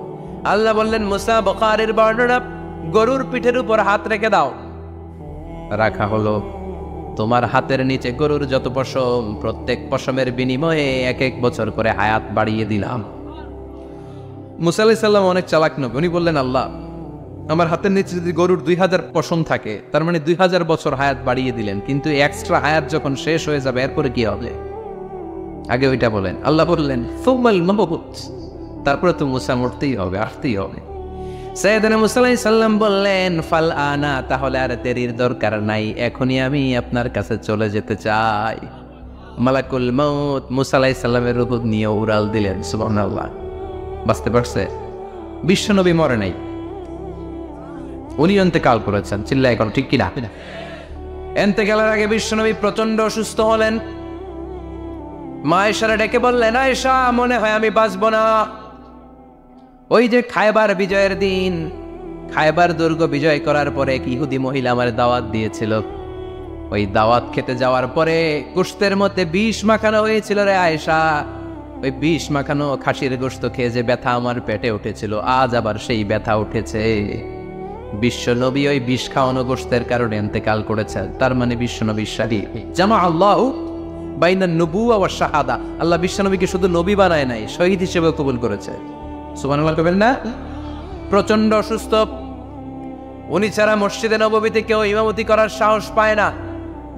আল্লাহ বললেন, মুসা, বুখারীর বর্ণনা, গরুর পিঠের উপর হাত রেখে দাও। রাখা হলো। তোমার হাতের নিচে গরুর যত পশম, প্রত্যেক পশমের বিনিময়ে এক এক বছর করে হায়াত বাড়িয়ে দিলাম। মুসা আলাইহিস সালাম অনেক চালাক নবী। উনি বললেন, আল্লাহ, আমার হাতের নিচে যদি গরুর 2000 পশম থাকে, তার মানে 2000 বছর হায়াত বাড়িয়ে দিলেন। কিন্তু এক্সট্রা হায়াত যখন শেষ হয়ে যাবে, এরপরে কি হবে? আগে ওইটা বলেন। আল্লাহ বললেন, সুমাল মাবুত, তারপরে তো মুসা মরতেই হবে, আসতেই হবে। সাইয়েদনা মুসা আলাইহিস সালাম বললেন, ফাল আনা, তাহলে আর দেরির দরকার নাই, এখনই আমি আপনার কাছে চলে যেতে চাই। মালাকুল মাউত মুসা আলাইহিস সালামের রূহ নিয়ে উড়াল দিলেন। সুবহানাল্লাহ। বাঁচতে পারছে? বিশ্বনবী মরে নাই, উনি ইন্তেকাল করেছেন। চিল্লা এখন, ঠিক কিনা? ইন্তেকালের আগে বিশ্বনবী প্রচন্ড অসুস্থ হলেন। মা আয়েশারে ডেকে বললেন, আয়েশা, মনে হয় আমি বাঁচবো না। ওই যে খায়বার বিজয়ের দিন, খায়বার দুর্গ বিজয় করার পরে এক ইহুদি মহিলা আমার দাওয়াত দিয়েছিল। ওই দাওয়াত খেতে যাওয়ার পরে গোশতের মধ্যে বিষ মাখানো হয়েছিল রে আয়েশা। ওই বিষ মাখানো খাসির গোশত খেয়ে যে ব্যথা আমার পেটে উঠেছিল, আজ আবার সেই ব্যথা উঠেছে। বিশ্বনবী ওই বিষ খাওয়ানো গোশতের কারণে ইন্তেকাল করেছেন। তার মানে বিশ্বনবী শাহীদ। জামা আল্লাহ বাইনা নবুওয়া ওয়া শাহাদা, আল্লাহ বিশ্বনবীকে শুধু নবী বানায় নাই, শহীদ হিসেবে কবুল করেছে। সুবহানাল্লাহ কবেন না? প্রচন্ড অসুস্থ। উনি ছাড়া মসজিদে নববীতে কেউ ইমামতি করার সাহস পায় না।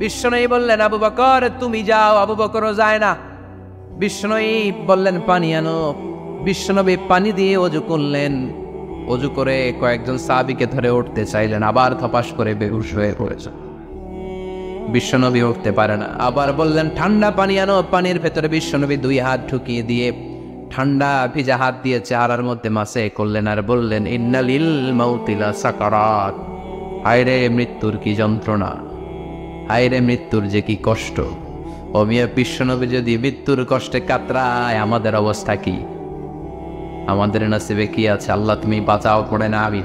বিশ্বনবী বললেন, আবু বকর তুমি যাও। আবু বকরও যায় না। বিশ্বনবী বললেন, পানি আনো। বিশ্বনবী পানি দিয়ে ওযু করলেন। ওযু করে কয়েকজন সাহাবীকে ধরে উঠতে চাইলেন, আবার থপাস করে বেহুশ হয়ে পড়েছে। বিশ্বনবী উঠতে পারে না। আবার বললেন, ঠান্ডা পানি আনো। পানির ভেতরে বিশ্বনবী 2 হাত ঢুকিয়ে দিয়ে ঠান্ডা ভিজা হাত দিয়ে চেহারার মধ্যে মাসে করলেন আর বললেন, ইন্নালিল মাউতি লা সাকারাত, হায়রে মৃত্যুর কি যন্ত্রণা, হায়রে মৃত্যুর যে কি কষ্ট। ও মিয়া, বিশ্বনবী যদি মৃত্যুর কষ্টে কাতরায়, আমাদের অবস্থা কি? আমাদের নসিবে কি আছে? আল্লাহ তুমি বাঁচাও, পড়ে না আমি।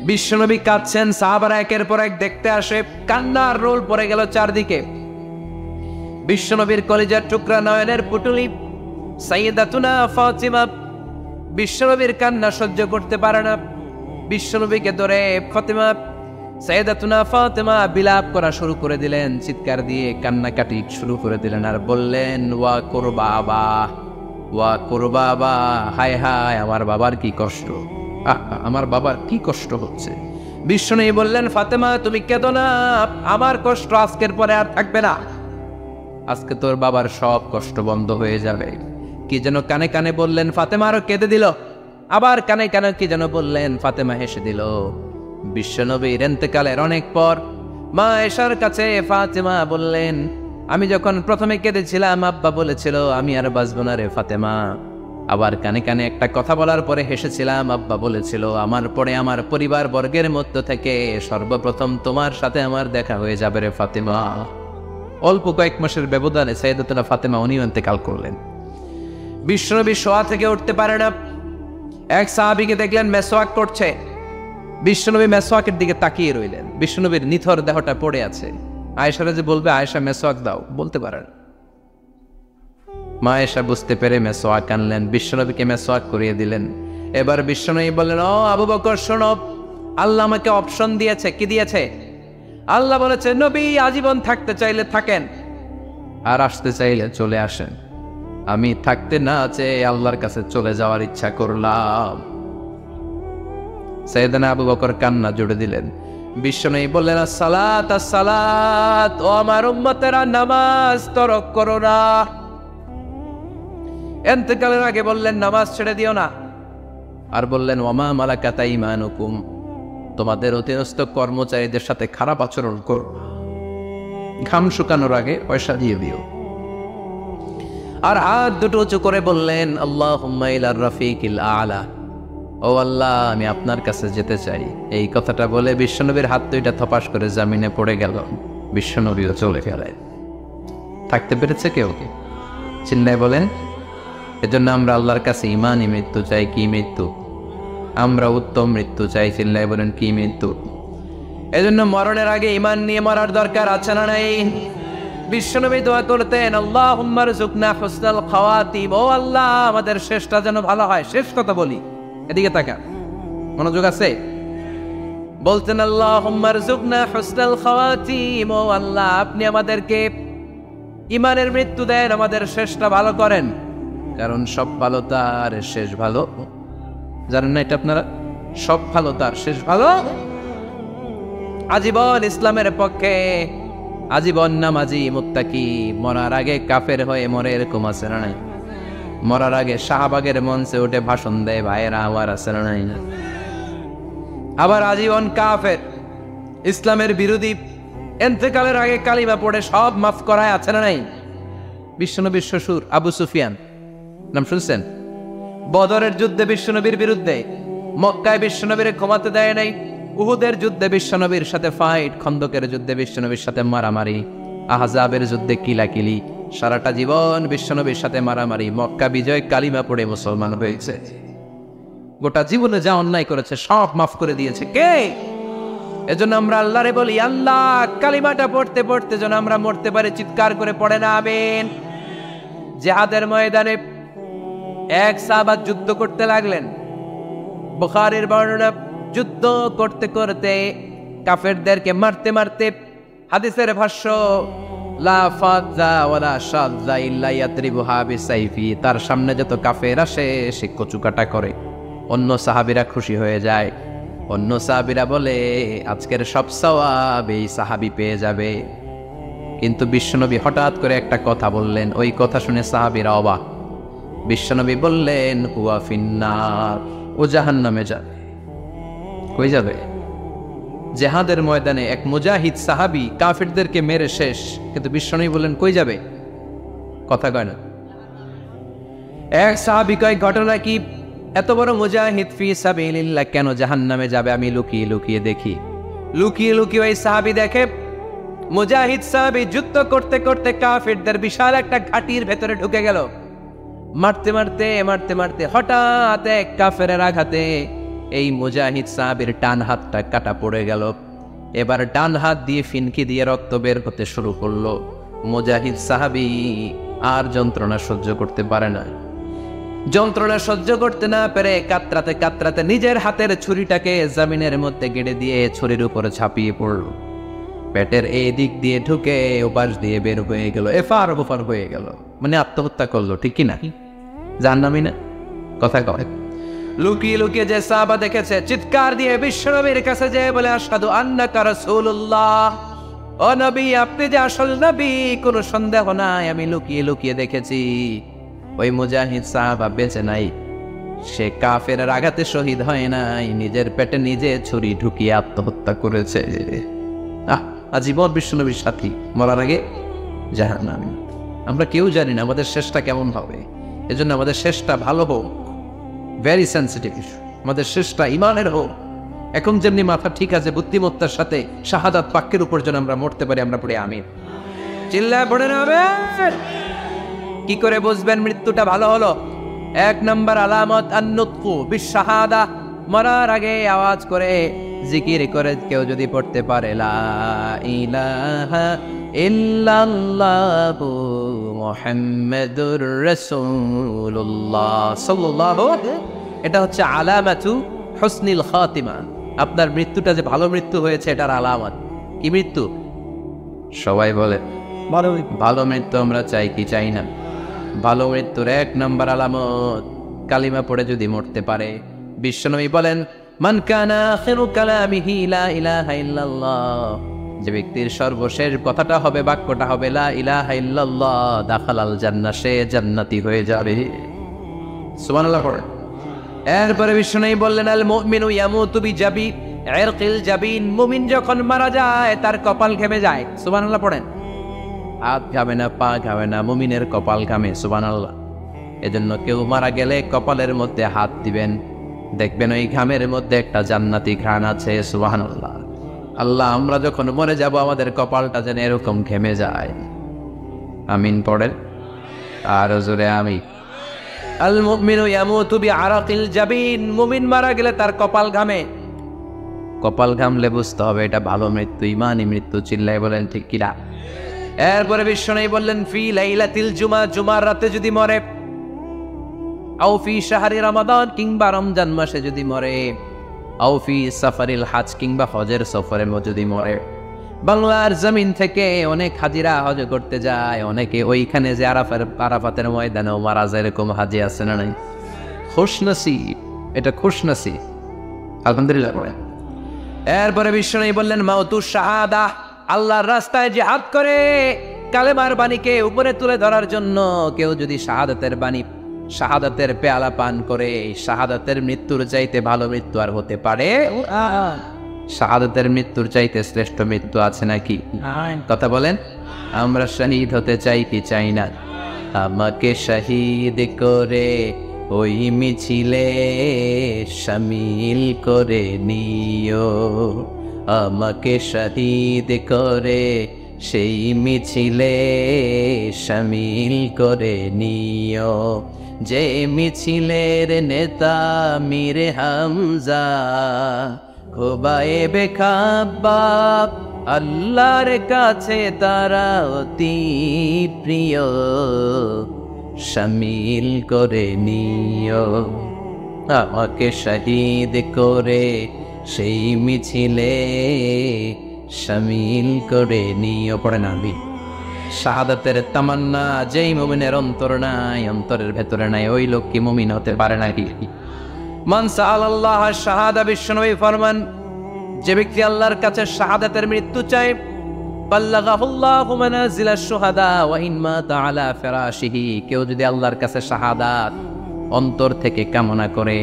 বিশ্বনবী কাঁদছেন, সাহাবারা একের পর এক দেখতে আসে, কান্নার রোল পড়ে গেল চারদিকে। বিশ্বনবীর কলিজার টুকরা নয়নের পুটুলি সাইয়্যিদাতুনা ফাতিমা বিশ্বনবীর কান্না সহ্য করতে পারে না। বিশ্বনবীকে ধরে সাইয়্যিদাতুনা ফাতিমা বিলাপ করা শুরু করে দিলেন, চিৎকার দিয়ে কান্নাকাটি শুরু করে দিলেন, আর বললেন, ওয়া কুরবাবা, ওয়া কুরবাবা, হায় হায়, আমার বাবার কি কষ্ট, আমার বাবার কি কষ্ট হচ্ছে। বিশ্বনবী বললেন, ফাতেমা তুমি কেঁদো না, আমার কষ্ট আজকের পরে আর থাকবে না, আজকে তোর বাবার সব কষ্ট বন্ধ হয়ে যাবে। কি যেন কানে কানে বললেন, ফাতেমা আরো কেঁদে দিল। আবার কানে কানে কি যেন বললেন, ফাতেমা হেসে দিল। বিশ্বনবীর ইন্তেকালের অনেক পর মা আয়েশার কাছে ফাতেমা বললেন, আমি যখন প্রথমে কেঁদেছিলাম, আব্বা বলেছিল আমি আর বাঁচবো না রে ফাতেমা। আবার কানে কানে একটা কথা বলার পরে হেসেছিলাম, আব্বা বলেছিল আমার পরে আমার পরিবার বর্গের মধ্য থেকে সর্বপ্রথম তোমার সাথে আমার দেখা হয়ে যাবে রে ফাতেমা। অল্প কয়েক মাসের ব্যবধানে সাইয়্যিদাতুনা ফাতেমা উনিও ইন্তেকাল করলেন। বিশ্বনবী শোয়া থেকে উঠতে পারে না। এক সাহাবীকে দেখলেন মেসওয়াক করছে। বিশ্বনবী মেসওয়াকের দিকে তাকিয়ে রইলেন। বিশ্বনবীর নিথর দেহটা পড়ে আছে। আয়েশারা যে বলবে, আয়েশা মেসওয়াক দাও, বলতে পারেন। মা আয়েশা বুঝতে পেরে মেসওয়াক আনলেন, বিশ্বনবীকে মেসওয়াক করিয়ে দিলেন। এবার বিশ্বনবী বললেন, ও আবু বকর শোনো, আল্লাহ আমাকে অপশন দিয়েছে। কি দিয়েছে? আল্লাহ বলেছে, নবী আজীবন থাকতে চাইলে থাকেন, আর আসতে চাইলে চলে আসেন। আমি থাকতে না চেয়ে আল্লাহর কাছে চলে যাওয়ার ইচ্ছা করলাম। সাইয়েদনা আবু বকর কান্না জুড়ে দিলেন। বিশ্বনবী বললেন, আসসালাত আসসালাত, ও আমার উম্মতেরা, নামাজ তরক করো না। ইন্তেকালের আগে বললেন, নামাজ ছেড়ে দিও না। আর বললেন, ওয়ামা মালাকাত আইমানুকুম, তোমাদের অধীনস্থ কর্মচারীদের সাথে খারাপ আচরণ করো। ঘাম শুকানোর আগে পয়সা দিয়ে দিও। আর হাত দুটো উঁচু করে বললেন, আল্লাহুম্মা ইলার রাফিকিল আলা, ও আল্লাহ আমি আপনার কাছে যেতে চাই। এই কথাটা বলে বিশ্বনবীর হাত দুইটা থপাস করে জামিনে পড়ে গেল। বিশ্বনবীও চলে গেলেন। থাকতে পেরেছে কেউ? চিল্লায় বলেন। এজন্য আমরা আল্লাহর কাছে ইমানই মৃত্যু চাই। কি মৃত্যু? আমরা উত্তম মৃত্যু চাই। চিল্লায় বলেন, কি মৃত্যু? এজন্য মরণের আগে ইমান নিয়ে মরার দরকার আছে না নাই? বিশ্বনবী দোয়া করতেন, আল্লাহুম্মা রযুকনা হুসনাল খাওয়াতিম, ও আল্লাহ আমাদের শেষটা যেন ভালো হয়। শেষ কথা বলি, এদিকে তাকা, মনোযোগ আছে? বলতেন, আল্লাহুম্মা রযুকনা হুসনাল খাওয়াতিম, ও আল্লাহ আপনি আমাদেরকে ইমানের মৃত্যু দেন, আমাদের শেষটা ভালো করেন। কারণ সব ভালো তার শেষ ভালো। জানেন না এটা আপনারা? সব ভালো তার শেষ ভালো। আজীবন ইসলামের পক্ষে, আজীবন নামাজি মুত্তাকি, মরার আগে কাফের হয়ে মরে, এরকম আছে না নাই? মরার আগে শাহবাগের মঞ্চে উঠে ভাষণ দেয়, ভাইয়েরা আমার, আছে না নাই? আবার আজীবন কাফের, ইসলামের বিরোধী, ইন্তেকালের আগে কালিমা পড়ে সব মাফ করায়, আছে না নাই? বিশ্বনবীর শ্বশুর আবু সুফিয়ান, নাম শুনছেন? বদরের যুদ্ধে বিশ্বনবীর বিরুদ্ধে, মক্কায় বিশ্বনবীরে ক্ষমাতে দেয় নাই। উহুদের যুদ্ধে বিশ্বনবীর সাথে ফাইট, খন্দকের যুদ্ধে বিশ্বনবীর সাথে মারামারি, আহজাবের যুদ্ধে কিলাকিলি, সারাটা জীবন বিশ্বনবীর সাথে মারামারি। মক্কা বিজয়, কালিমা পড়ে মুসলমান হয়েছে। গোটা জীবনে যা অন্যায় করেছে সব মাফ করে দিয়েছে কে? এজন্য আমরা আল্লাহরে বলি, আল্লাহ কালিমাটা পড়তে পড়তে যেন আমরা মরতে পারি। চিৎকার করে পড়ে না আমিন। জিহাদের ময়দানে এক সাহাবা যুদ্ধ করতে লাগলেন। বুখারীর বর্ণনা, যুদ্ধ করতে করতে কাফেরদেরকে মারতে মারতে, হাদিসের ভাষ্য, লা ফাযা ওয়ালা শাযা ইল্লা ইয়াদরিবুহা বিসাইফি, তার সামনে যত কাফের আসে সে কচুকাটা করে। অন্য সাহাবীরা খুশি হয়ে যায়। অন্য সাহাবীরা বলে, আজকের সব সওয়াব এই সাহাবী পেয়ে যাবে। কিন্তু বিশ্বনবী হঠাৎ করে একটা কথা বললেন, ওই কথা শুনে সাহাবীরা অবাক। বিশ্বনবী বললেন, হুয়া ফিন্নার, ও জাহান্নামে যাবে। কই যাবে? জিহাদের ময়দানে এক মুজাহিদ সাহাবী কাফেরদেরকে মেরে শেষ, কিন্তু বিশ্বনবী বললেন কই যাবে? কথা কয় না। এক সাহাবী কয়, ঘটনা কি? এত বড় মুজাহিদ ফি সাবিলিল্লাহ কেন জাহান্নামে যাবে? আমি লুকিয়ে লুকিয়ে দেখি। লুকিয়ে লুকিয়ে ওই সাহাবী দেখে মুজাহিদ সাহাবী যুদ্ধ করতে করতে কাফিরদের বিশাল একটা ঘাটির ভেতরে ঢুকে গেল। মারতে মারতে মারতে মারতে হঠাৎ এক কাফেরের আঘাতে এই মুজাহিদ সাহাবীর ডান হাতটা কাটা পড়ে গেল। এবার ডান হাত দিয়ে ফিনকি দিয়ে রক্ত বের হতে শুরু করলো। মুজাহিদ সাহাবী আর যন্ত্রণা সহ্য করতে পারে না। যন্ত্রণা সহ্য করতে না পেরে কাতরাতে কাতরাতে নিজের হাতের ছুরিটাকে জমিনের মধ্যে গেড়ে দিয়ে ছুরির উপরে ঝাঁপিয়ে পড়ল। পেটের এই দিক দিয়ে ঢুকে ওপাশ দিয়ে বের হয়ে গেল, এফার ওপার হয়ে গেল, মানে আত্মহত্যা করলো। ঠিক কি না? জাহান্নামী না? কথা কয়। লুকিয়ে লুকিয়ে যে সাহাবা দেখেছে চিৎকার দিয়ে বিশ্বনবীর কাছে যেয়ে বলে, আশহাদু আন্নাকা রাসূলুল্লাহ, ও নবী আপনি যে আসল নবী, কোনো সন্দেহ নাই, আমি লুকিয়ে লুকিয়ে দেখেছি ওই মুজাহিদ সাহাবা বেঁচে নাই, সে কাফেরের আঘাতে শহীদ হয় নাই, নিজের পেটে নিজে ছুরি ঢুকিয়ে আত্মহত্যা করেছে। আজীবন বিশ্বনবীর সাথী, মরার আগে জাহান্নামী। আমরা কেউ জানি না আমাদের শেষটা কেমন হবে, এজন্য আমাদের শেষটা ভালো হোক, ভেরি সেন্সিটিভ ইস্যু, আমাদের শেষটা ইমানের হোক। এখন যেমনি মাথা ঠিক আছে, বুদ্ধিমত্তার সাথে শাহাদাত পাক্যের উপর যেন আমরা মরতে পারি, আমরা পড়ে আমিন চিল্লায় পড়ে নেবে। কি করে বুঝবেন মৃত্যুটা ভালো হলো? এক নম্বর আলামত আন-নুতকু বিশ-শাহাদা, মরার আগে আওয়াজ করে জিকির করে কেউ যদি পড়তে পারে লা ইলাহা ইল্লাল্লাহু মুহাম্মাদুর রাসূলুল্লাহ সাল্লাল্লাহু, এটা হচ্ছে আলামাতু হুসনিল খাতিমা। আপনার মৃত্যুটা যে ভালো মৃত্যু হয়েছে এটার আলামত। কি মৃত্যু? সবাই বলে ভালো মৃত্যু আমরা চাই কি চাই না? ভালো মৃত্যুর এক নম্বর আলামত কালিমা পড়ে যদি মরতে পারে। বিশ্বনবী বলেন, মান কানা আখিরু কালামিহি লা ইলাহা ইল্লাল্লাহ, যে ব্যক্তির সর্বশেষ কথাটা হবে, বাক্যটা হবে লা ইলাহা ইল্লাল্লাহ, দাখালাল জান্নাহ, সে জান্নাতি হয়ে যাবে। সুবহানাল্লাহ পড়ে। এরপরে বিশ্বনবী বললেন, আল মুমিনু ইয়ামুতু বিজাবি ইরকিল জাবিন, মুমিন যখন মারা যায় তার কপাল ঘেমে যায়। সুবহানাল্লাহ পড়েন। হাত ঘামে না, পা ঘামে না, মুমিনের কপাল ঘামে। সুবহানাল্লাহ। এজন্য কেউ মারা গেলে কপালের মধ্যে হাত দিবেন, দেখবেন ওই ঘামের মধ্যে একটা জান্নাতি ঘ্রাণ আছে। সুবহানাল্লাহ। আল্লাহ আমরা যখন মরে যাব আমাদের কপালটা যেন এরকম ঘেমে যায়। আমিন পড়েন আর জোরে আমিন। আল মুমিনু ইয়ামুতু বিআরাকিল জাবিন, মুমিন মারা গেলে তার কপাল ঘামে। কপাল ঘামলে বুঝতে হবে এটা ভালো মৃত্যু, ইমানি মৃত্যু। চিল্লায় বলেন ঠিক কিনা? এরপরে বিশ্বনবী বললেন, ফি লাইলাতিল জুমা, জুমার রাতে যদি মরে, আও ফি শাহরি রমাদান, কিংবা রমজান মাসে যদি মরে, আও ফি সাফারিল হাজ, কিংবা হজের সফরে যদি মরে। বাংলার জমিন থেকে অনেক হাজিরা হজ করতে যায়, অনেকে ওইখানে যে আরাফাতের ময়দানেও মারা যায়, এরকম হাজি আছে না নাই? খুশনসিব, এটা খুশনসিব। আলহামদুলিল্লাহ। এরপরে বিশ্বনবী বললেন, মাউতুশ শাহাদা, আল্লাহর রাস্তায় জিহাদ করে কালেমার বাণীকে উপরে তুলে ধরার জন্য কেউ যদি শাহাদাতের বাণী, শাহাদাতের পেয়ালা পান করে, শাহাদাতের মৃত্যুর চাইতে ভালো মৃত্যু আর হতে পারে? শাহাদাতের মৃত্যুর চাইতে শ্রেষ্ঠ মৃত্যু আছে নাকি? কথা বলেন। আমরা শহীদ হতে চাই কি চাই না? আমাকে শহীদ করে ওই মিছিলে শামিল করে নিও, আমাকে শহীদ করে সেই মিছিলে শামিল করে নিও, যে মিছিলের নেতা মীর হামজা, খোবায়েবে খাব্বাব, আল্লাহর কাছে তারা অতি প্রিয়, শামিল করে নিও, আমাকে শহীদ করে সেই মিছিলে শামিল করে নিও। পড়ে না আমি শাহাদাতের তামান্না যেই মুমিনের অন্তর নাই, অন্তরের ভেতরে নাই, ওই লোক কি মুমিন হতে পারে নাকি? মান সাআলাল্লাহ শাহাদা, বিশ্বনবী ফরমান, যে ব্যক্তি আল্লাহর কাছে শাহাদাতের মৃত্যু চায়, বাল্লাগাহুল্লাহু মানাজিলাশ শুহাদা ওয়া ইন মাতা আলা ফিরাশিহি, কেউ যদি আল্লাহর কাছে শাহাদাত অন্তর থেকে কামনা করে,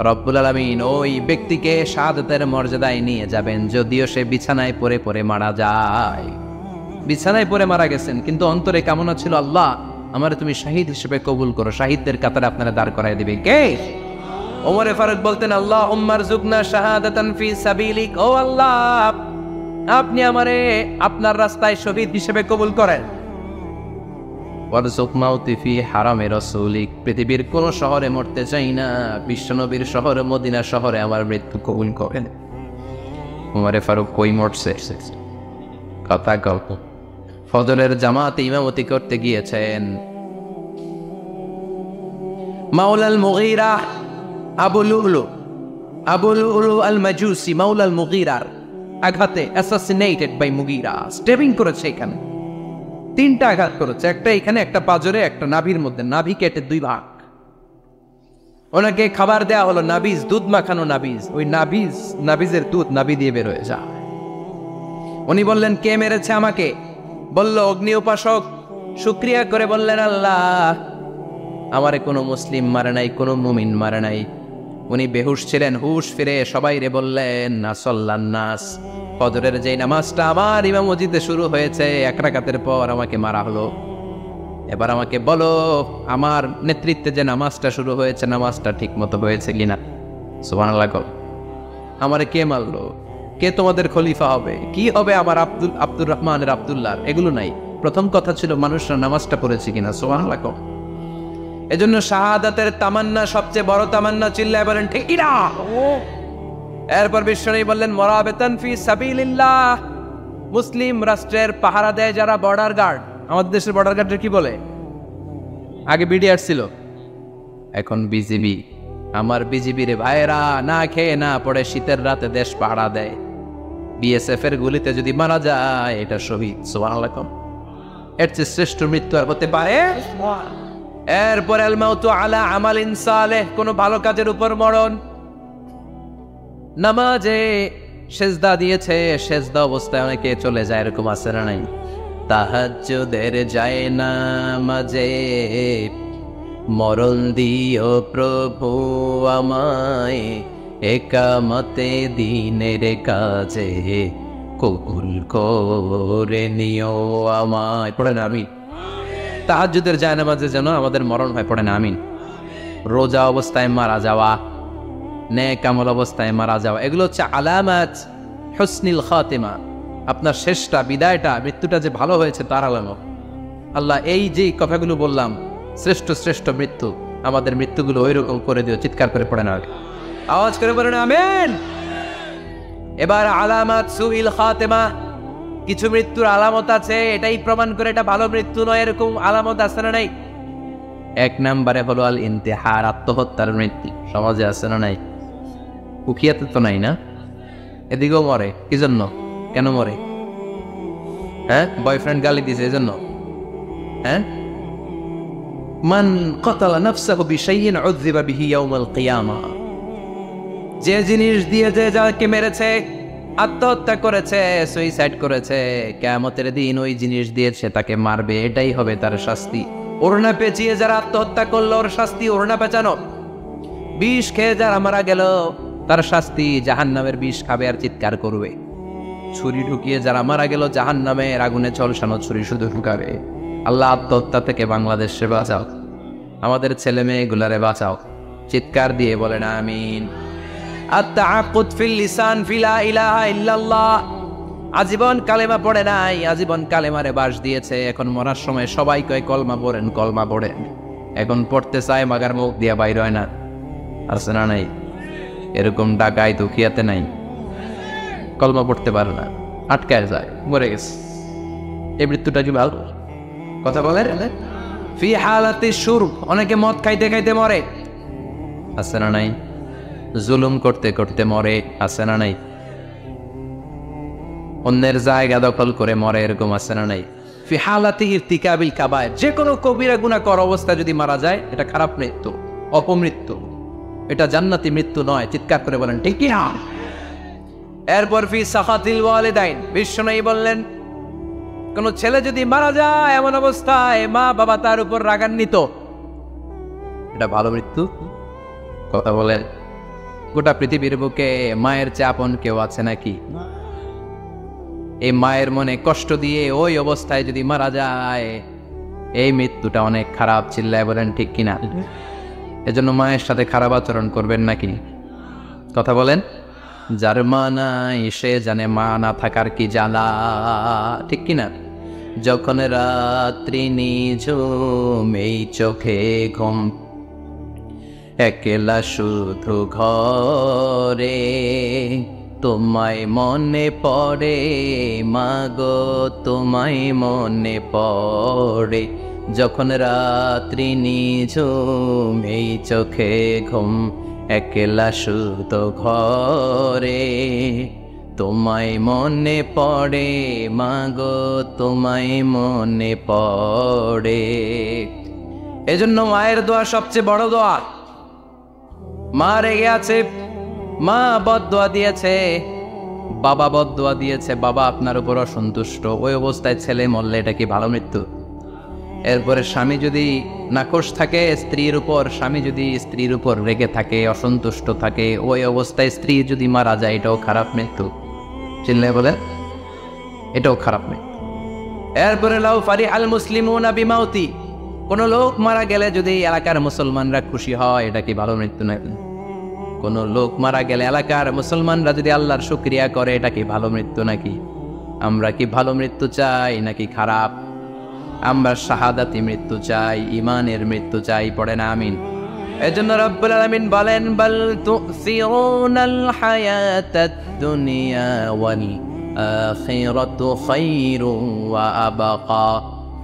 রব্বুল আলামিন ওই ব্যক্তিকে শাহাদাতের মর্যাদায় নিয়ে যাবেন, যদিও সে বিছানায় পড়ে পড়ে মারা যায়। বিছানায় পড়ে মারা গেছেন, কিন্তু অন্তরে কামনা ছিল, আল্লাহ আমারে তুমি শহীদ হিসেবে কবুল করো। শহীদদের কাতারে আপনারা দাঁড় করায় দিবে কে? ওমরে ফারুক বলতেন, আল্লাহুম্মা রযুকনা শাহাদাতান ফি সাবিলিক, ও আল্লাহ আপনি আমারে আপনার রাস্তায় শহীদ হিসেবে কবুল করেন। ওয়ারযুক মাউতি ফি হারামে রাসূলিক, পৃথিবীর কোন শহরে মরতে চাই না, বিশ্বনবীর শহর মদিনা শহরে আমার মৃত্যু কবুল করেন। উমরে ফারুক কই মরছে? কথা গল্প। ফজরের জামাতে ইমামতি করতে গিয়েছেন। মাওলাল মুগীরা আবু লুলু আল মাজুসি মাওলাল মুগীরার আঘাতে অ্যাসাসিনেটেড বাই মুগীরা, স্টেপিং করেছে এখানে। 3টা আঘাত করেছে, একটা এখানে, একটা পাজরে, একটা নাভির মধ্যে, নাভি কেটে 2 ভাগ। ওনাকে খাবার দেয়া হলো নাবিজ, দুধ মাখানো নাবিজ। ওই নাবিজের দুধ নাভি দিয়ে বের হয়ে যায়। উনি বললেন, কে মেরেছে আমাকে? বলল, অগ্নি উপাসক। শুকরিয়া করে বললেন, আল্লাহ, আমারে কোনো মুসলিম মারে নাই, কোনো মুমিন মারে নাই। উনি বেহুশ ছিলেন, হুশ ফিরে সবাই রে বললেন, নাসাল্লান নাস, ফজরের যেই নামাজটা আমার ইমাম মসজিদে শুরু হয়েছে 1 রাকাতের পর আমাকে মারা হলো। এবার আমাকে বলো, আমার নেতৃত্বে যে নামাজটা শুরু হয়েছে, নামাজটা ঠিক মতো হয়েছে কিনা? সুবহানাল্লাহ। আমারে কে মারলো? কে তোমাদের খলিফা হবে? কি হবে আমার আব্দুর রহমানের আব্দুল্লাহ? এগুলো নাই। প্রথম কথা ছিল মানুষরা নামাজটা পড়েছে কিনা। সুবহানাল্লাহ। এজন্য শাহাদাতের তামান্না সবচেয়ে বড় তামান্না। চিল্লায় বলেন ঠিক কিনা? এরপর বিশ্বনবী বললেন, মুরাবিতান ফি সাবিলিল্লাহ, মুসলিম রাষ্ট্রের পাহারা দেয় যারা বর্ডার গার্ড। আমাদের দেশের বর্ডার গার্ডের কি বলে? আগে বিডিআর ছিল, এখন বিজিবি। আমার বিজিবির ভাইয়েরা না খেয়ে না পড়ে শীতের রাতে দেশ পাহারা দেয়। বিএসএফ এর গুলিতে যদি মারা যায়, এটা শহীদ। সুবহানাল্লাহ। এর চেয়ে শ্রেষ্ঠ মৃত্যু আর হতে পারে? এরপর আল মাউতু আলা আমালিন সালেহ, কোন ভালো কাজের উপর মরণ। নামাজে সেজদা দিয়েছে, সেজদা অবস্থায় অনেকে চলে যায়, এরকম আছে না নাই? তাহাজ্জুদের যায় নামাজে মরণ দিও প্রভু আমায়, একামতে দিনের কাজে কবুল করে নিও আমায়। পড়েন আমিন। তাহাজ্জুদের যায় নামাজে যেন আমাদের মরণ হয়, পড়েন আমিন। রোজা অবস্থায় মারা যাওয়া, নেক আমল অবস্থায় মারা যাওয়া, এগুলো হচ্ছে আলামাত হুসনিল খাতিমা। আপনার শেষটা, বিদায়টা, মৃত্যুটা যে ভালো হয়েছে তার আলামত। আল্লাহ এই যে কথাগুলো বললাম, শ্রেষ্ঠ শ্রেষ্ঠ মৃত্যু, আমাদের মৃত্যুগুলো ওই রকম করে দিও। চিৎকার করে পড়েন আওয়াজ করে পড়েন আমিন। এবার আলামাত সুইল খাতিমা, কিছু মৃত্যুর আলামত আছে, এটাই প্রমাণ করে এটা ভালো মৃত্যু নয়, এরকম আলামত আছে না নাই? 1 নম্বরে হলো আল ইন্তেহার, আত্মহত্যার মৃত্যু। সমাজে আছে না নাই? উখিয়াতে তো নাই না? এদিকেও মরে। কি জন্য? কেন মরে? হ্যাঁ, বয়ফ্রেন্ড গালি দিয়েছে এজন্য? হ্যাঁ, মান কতালা নাফসাহু বিশাইইন উযযিবা বিহি ইয়াউমাল কিয়ামা, যে জিনিস দিয়ে যে যাকে মেরেছে, আত্মহত্যা করেছে, সুইসাইড করেছে, কিয়ামতের দিন ওই জিনিস দিয়েছে তাকে মারবে, এটাই হবে তার শাস্তি। ওড়না পেঁচিয়ে যারা আত্মহত্যা করলো, ওর শাস্তি ওড়না পেঁচানো। বিষ খেয়ে যারা মারা গেল, তার শাস্তি জাহান্নামের বিষ খাবে আর চিৎকার করবে। ছুরি ঢুকিয়ে যারা মারা গেল, জাহান্নামের আগুনে ঝলসানো ছুরি শুধু ঢুকাবে। আল্লাহ আত্মহত্যা থেকে বাংলাদেশে বাঁচাও, আমাদের ছেলে মেয়েগুলারে বাঁচাও। চিৎকার দিয়ে বলেন আমিন। আত-তাআক্কুদ ফিল লিসান ফিলা ইলাহা ইল্লাল্লাহ, আজীবন কালেমা পড়ে নাই, আজীবন কালেমারে বাস দিয়েছে, এখন মরার সময় সবাই কয় কলমা পড়েন, কলমা পড়েন। এখন পড়তে চায়, মাগার মুখ দিয়া বাইর হয় না। আছে না নাই? এরকম ডাকাই দুখিয়াতে নাই, কলমা পড়তে পারে না, আটকায় যায়, মরে গেছে। এই মৃত্যুটা কি ভালো কথা বলেন? ফি হালাতি শুরব, অনেকে মদ খাইতে খাইতে মরে। আছে না নাই? জুলুম করতে করতে মরে। আছে না নাই? অন্যের জায়গা দখল করে মরে, এরকম আছে না নাই? ফি হালাতি ইরতিকাবিল কাবায়ের, যে কোনো কবিরা গুনাহ করা অবস্থা যদি মারা যায়, এটা খারাপ মৃত্যু, অপমৃত্যু, এটা জান্নাতি মৃত্যু নয়। চিৎকার করে বলেন ঠিক কি না? এরপর ফি সাখাতিল ওয়ালিদাইন, বিশ্বনবী বললেন, কোন ছেলে যদি মারা যায় এমন অবস্থায় মা বাবা তার উপর রাগান্বিত, এটা ভালো মৃত্যু? কথা বলেন। গোটা পৃথিবীর বুকে মায়ের চেয়ে আপন কেউ আছে নাকি? এই মায়ের মনে কষ্ট দিয়ে ওই অবস্থায় যদি মারা যায়, এই মৃত্যুটা অনেক খারাপ। চিল্লায় বলেন ঠিক কিনা? এজন্য মায়ের সাথে খারাপ আচরণ করবেন নাকি? কথা বলেন। যার মা নাই সে জানে মা না থাকার কি জ্বালা, ঠিক কিনা? যখন রাত্রি নিঝুম এই চোখে ঘুম, একলা শুধু ঘরে তোমায় মনে পড়ে মাগো, তোমায় মনে পড়ে। যখন রাত্রি নিঝুম এই চোখে ঘুম, একলা শুধু ঘরে তোমায় মনে পড়ে মাগো, তোমায় মনে পড়ে। এজন্য মায়ের দোয়া সবচেয়ে বড় দোয়া। মা রেগে আছে, মা বদদোয়া দিয়েছে, বাবা বদদোয়া দিয়েছে, বাবা আপনার উপর অসন্তুষ্ট, ওই অবস্থায় ছেলে মরলে এটা কি ভালো মৃত্যু? এরপরে স্বামী যদি নাখোশ থাকে স্ত্রীর উপর, স্বামী যদি স্ত্রীর উপর রেগে থাকে, অসন্তুষ্ট থাকে, ওই অবস্থায় স্ত্রী যদি মারা যায়, এটাও খারাপ মৃত্যু। চিনলে বলে এটাও খারাপ মৃত্যু। এরপরে লাউ ফারি আল মুসলিমুনা বিমাউতি, কোন লোক মারা গেলে যদি এলাকার মুসলমানরা খুশি হয়, এটা কি ভালো মৃত্যু নাকি? কোন লোক মারা গেলে এলাকার মুসলমানরা যদি আল্লাহর শুকরিয়া করে, এটা কি ভালো মৃত্যু নাকি? আমরা কি ভালো মৃত্যু চাই নাকি খারাপ? আমরা শাহাদাতি মৃত্যু চাই, ইমানের মৃত্যু চাই, পড়ে না আমিন। এজন্য রব্বুল আলামিন বলেন, বাল তুসিরুনাল হায়াতাদ দুনিয়া ওয়াল আখিরাতু খায়রুন ওয়া আবকা।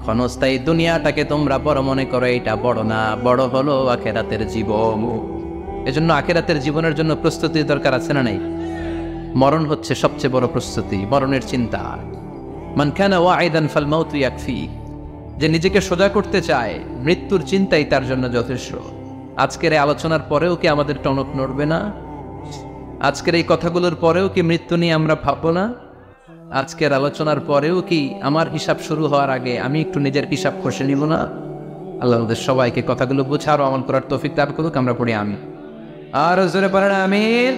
ক্ষণস্থায়ী দুনিয়াটাকে তোমরা বড় মনে করো, এটা বড় না, বড় হলো আখিরাতের জীবন। এজন্য আখিরাতের জীবনের জন্য প্রস্তুতি দরকার, আছে না নাই? মরণ হচ্ছে সবচেয়ে বড় প্রস্তুতি, মরণের চিন্তা। মান কানা ওয়াইদান ফাল মাউতু ইয়াকফি, যে নিজেকে সোজা করতে চায়, মৃত্যুর চিন্তাই তার জন্য যথেষ্ট। আজকের এই আলোচনার পরেও কি আমাদের টনক নড়বে না? আজকের এই কথাগুলোর পরেও কি মৃত্যু নিয়ে আমরা ভাববো না? আজকের আলোচনার পরেও কি আমার হিসাব শুরু হওয়ার আগে আমি একটু নিজের হিসাব কষে নিব না? আল্লাহ আমাদের সবাইকে কথাগুলো বোঝার ও আমল করার তৌফিক দান করুক। আমরা পড়ি আমিন। আর জোরে পড়েন আমিন।